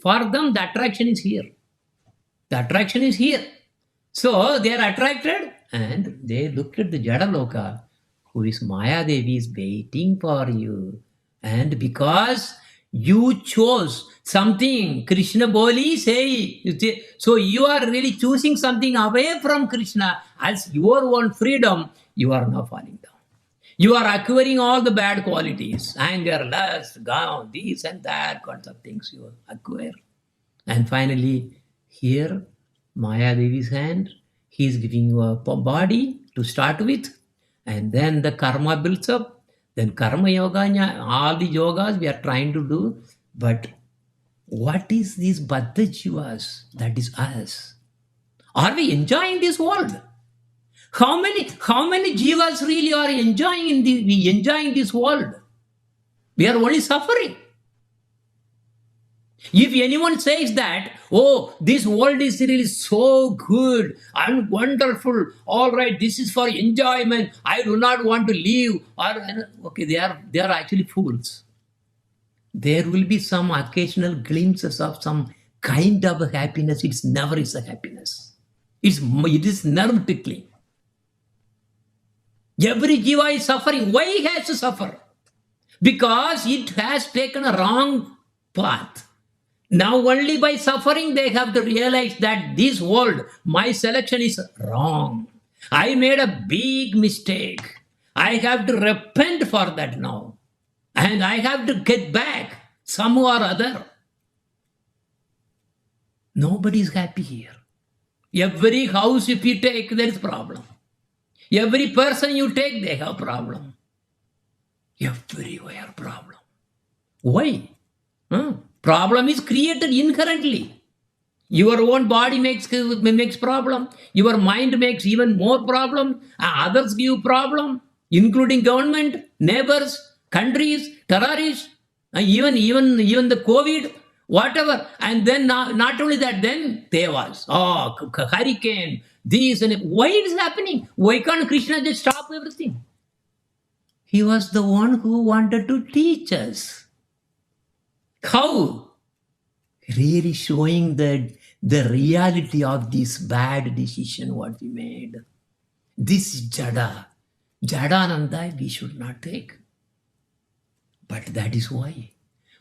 Speaker 1: for them the attraction is here. The attraction is here. So they are attracted and they look at the Jadaloka, who is Maya Devi, is waiting for you. And because you chose something, Krishna Boli say, so you are really choosing something away from Krishna as your own freedom, you are now falling down. You are acquiring all the bad qualities, anger, lust, gown, this and that kinds of things you acquire. And finally, here, Maya Devi's hand, he is giving you a body to start with, and then the karma builds up. Then karma yoga, all the yogas we are trying to do. But what is these Baddha Jivas? That is us. Are we enjoying this world? How many jivas really are enjoying this world? We are only suffering. If anyone says that, oh, this world is really so good and wonderful, all right, this is for enjoyment, I do not want to leave, or okay, they are actually fools. There will be some occasional glimpses of some kind of a happiness. It's never is a happiness. It is nerve tickling. Every jiva is suffering. Why it has to suffer? Because it has taken a wrong path. Now only by suffering they have to realize that this world, my selection is wrong. I made a big mistake. I have to repent for that now. And I have to get back somehow or other. Nobody is happy here. Every house if you take, there is problem. Every person you take, they have problem. Everywhere problem. Why? Problem is created inherently. Your own body makes problem. Your mind makes even more problem. Others give problem, including government, neighbors, countries, terrorists, even the COVID, whatever. And then not only that, then there was hurricane, this and why it is happening? Why can't Krishna just stop everything? He was the one who wanted to teach us. How? Really showing the reality of this bad decision what we made. This Jada. Jadananda we should not take. But that is why.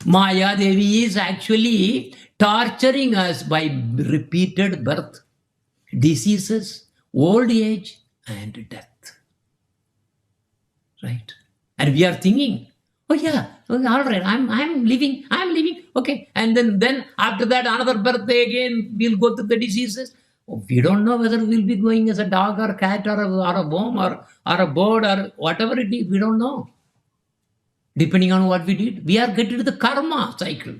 Speaker 1: Maya Devi is actually torturing us by repeated birth, diseases, old age, and death. Right? And we are thinking, oh yeah, all right, I'm living, okay. And then after that, another birthday again, we'll go through the diseases. We don't know whether we'll be going as a dog or a cat or a worm or a bird or whatever it is. We don't know. Depending on what we did, we are getting to the karma cycle.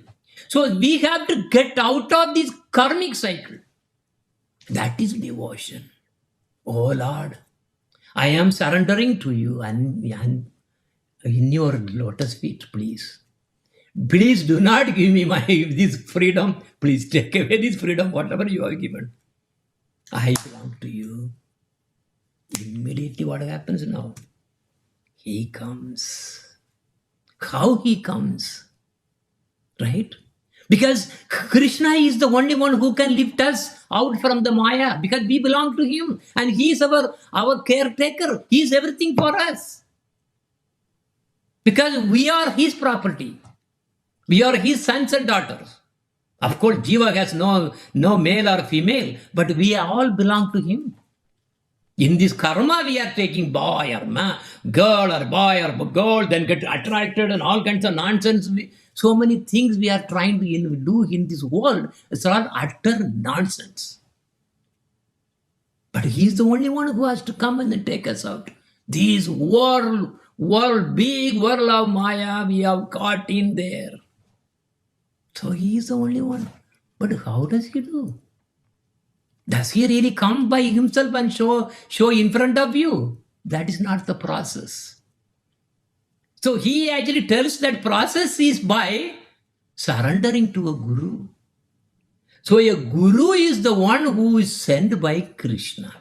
Speaker 1: So we have to get out of this karmic cycle. That is devotion. Oh Lord, I am surrendering to you and in your lotus feet, please. Please do not give me this freedom. Please take away this freedom, whatever you have given. I belong to you. Immediately what happens now? He comes. How he comes? Right? Because Krishna is the only one who can lift us out from the Maya, because we belong to him and he is our caretaker. He is everything for us. Because we are his property. We are his sons and daughters. Of course, Jiva has no male or female, but we all belong to him. In this karma, we are taking boy or man, girl or boy or girl, then get attracted and all kinds of nonsense. So many things we are trying to do in this world. It's all utter nonsense. But he is the only one who has to come and take us out. This big world of Maya, we have caught in there. So he is the only one. But how does he do? Does he really come by himself and show in front of you? That is not the process. So he actually tells that process is by surrendering to a guru. So a guru is the one who is sent by Krishna.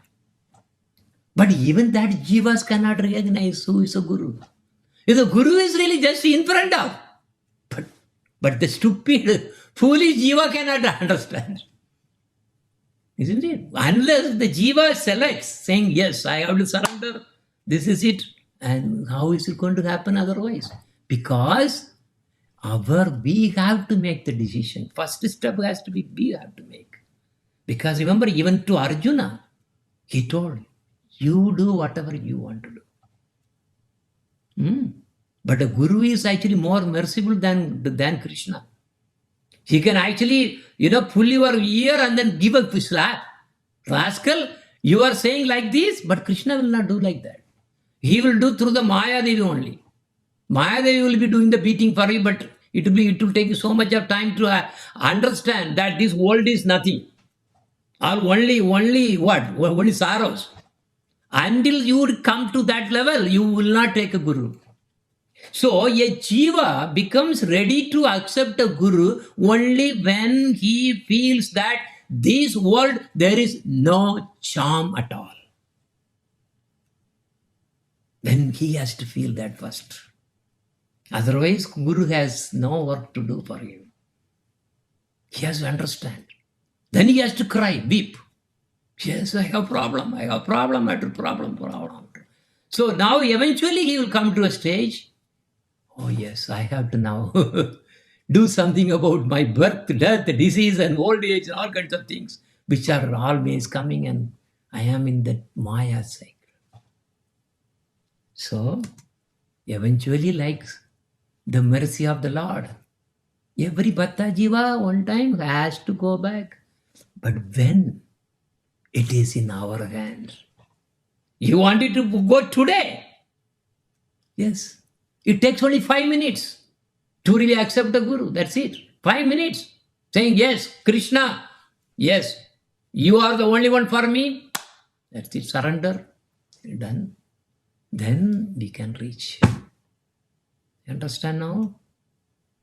Speaker 1: But even that jivas cannot recognize who is a guru. If the guru is really just in front of. But the stupid, foolish jiva cannot understand. Isn't it? Unless the jiva selects, saying, yes, I have to surrender, this is it. And how is it going to happen otherwise? Because we have to make the decision. First step has to be we have to make. Because remember, even to Arjuna, he told, you do whatever you want to do. But the guru is actually more merciful than Krishna. He can actually, pull your ear and then give a slap. Rascal, you are saying like this, but Krishna will not do like that. He will do through the Maya Devi only. Maya Devi will be doing the beating for you, but it will take you so much of time to understand that this world is nothing. Or only what? Only sorrows. Until you come to that level, you will not take a guru. So a jiva becomes ready to accept a guru only when he feels that this world there is no charm at all. Then he has to feel that first. Otherwise, guru has no work to do for him. He has to understand. Then he has to cry, weep. Yes, I have problem. I have problem after problem. So now eventually he will come to a stage. Oh yes, I have to now do something about my birth, death, disease, and old age, and all kinds of things, which are always coming, and I am in that Maya cycle. So eventually, like the mercy of the Lord, every Bhatta Jiva one time has to go back. But when it is in our hands, you want it to go today. Yes. It takes only 5 minutes to really accept the Guru. That's it. 5 minutes. Saying, yes, Krishna, yes, you are the only one for me. That's it. Surrender. Done. Then we can reach. Understand now?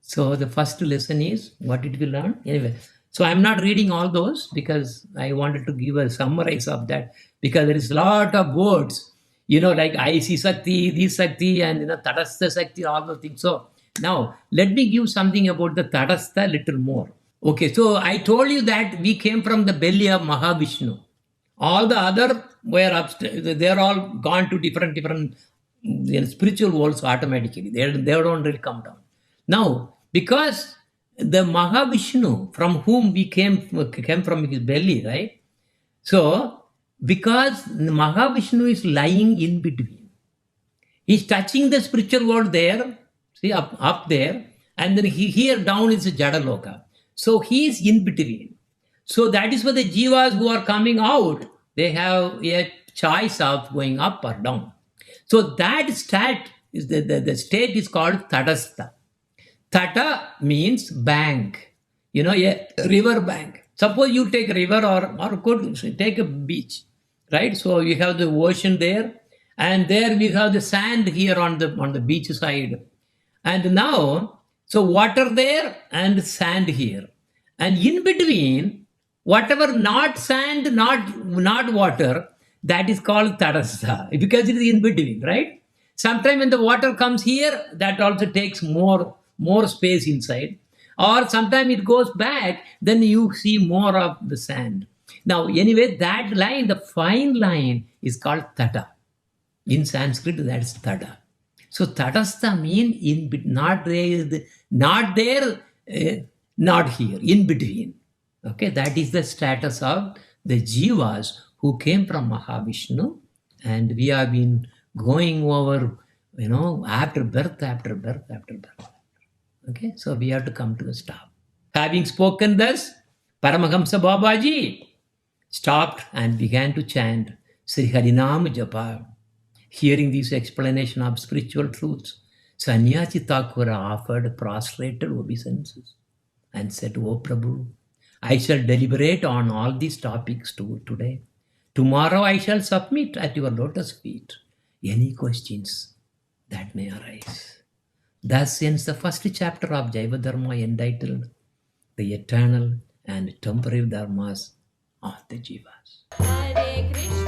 Speaker 1: So the first lesson is, what did we learn? Anyway, so I'm not reading all those because I wanted to give a summarize of that, because there is a lot of words, like I see Sakti, this Sakti, and Tadastha Sakti, all those things. So now let me give something about the Tadastha little more. Okay, so I told you that we came from the belly of Mahavishnu. All the other were upstairs, they're all gone to different spiritual worlds automatically. They don't really come down. Now, because the Mahavishnu, from whom we came from his belly, right? So, because Mahavishnu is lying in between, he's touching the spiritual world there, see up there, and then here down is the Jadaloka. So he is in between. So that is why the jivas who are coming out, they have a choice of going up or down. So that state is the state is called Tadastha. Tata means bank, a river bank. Suppose you take a river or could take a beach, right? So you have the ocean there, and there we have the sand here on the beach side. And now, so water there and sand here. And in between, whatever not sand, not water, that is called Tadastha, because it is in between, right? Sometimes when the water comes here, that also takes more space inside. Or sometimes it goes back, then you see more of the sand. Now, anyway, that line, the fine line, is called Tata. In Sanskrit, that's Tada. So Tadastha means not there, not here, in between. Okay, that is the status of the jivas who came from Mahavishnu, and we have been going over, after birth. Okay, so we have to come to a stop. Having spoken thus, Paramahamsa Babaji stopped and began to chant Sri Harinam Japa. Hearing this explanation of spiritual truths, Sannyasi Thakura offered prostrated obeisances and said, "O Prabhu, I shall deliberate on all these topics today. Tomorrow I shall submit at your lotus feet any questions that may arise." Thus ends the first chapter of Jaiva Dharma, entitled The Eternal and Temporary Dharmas of the Jivas. Hare Krishna.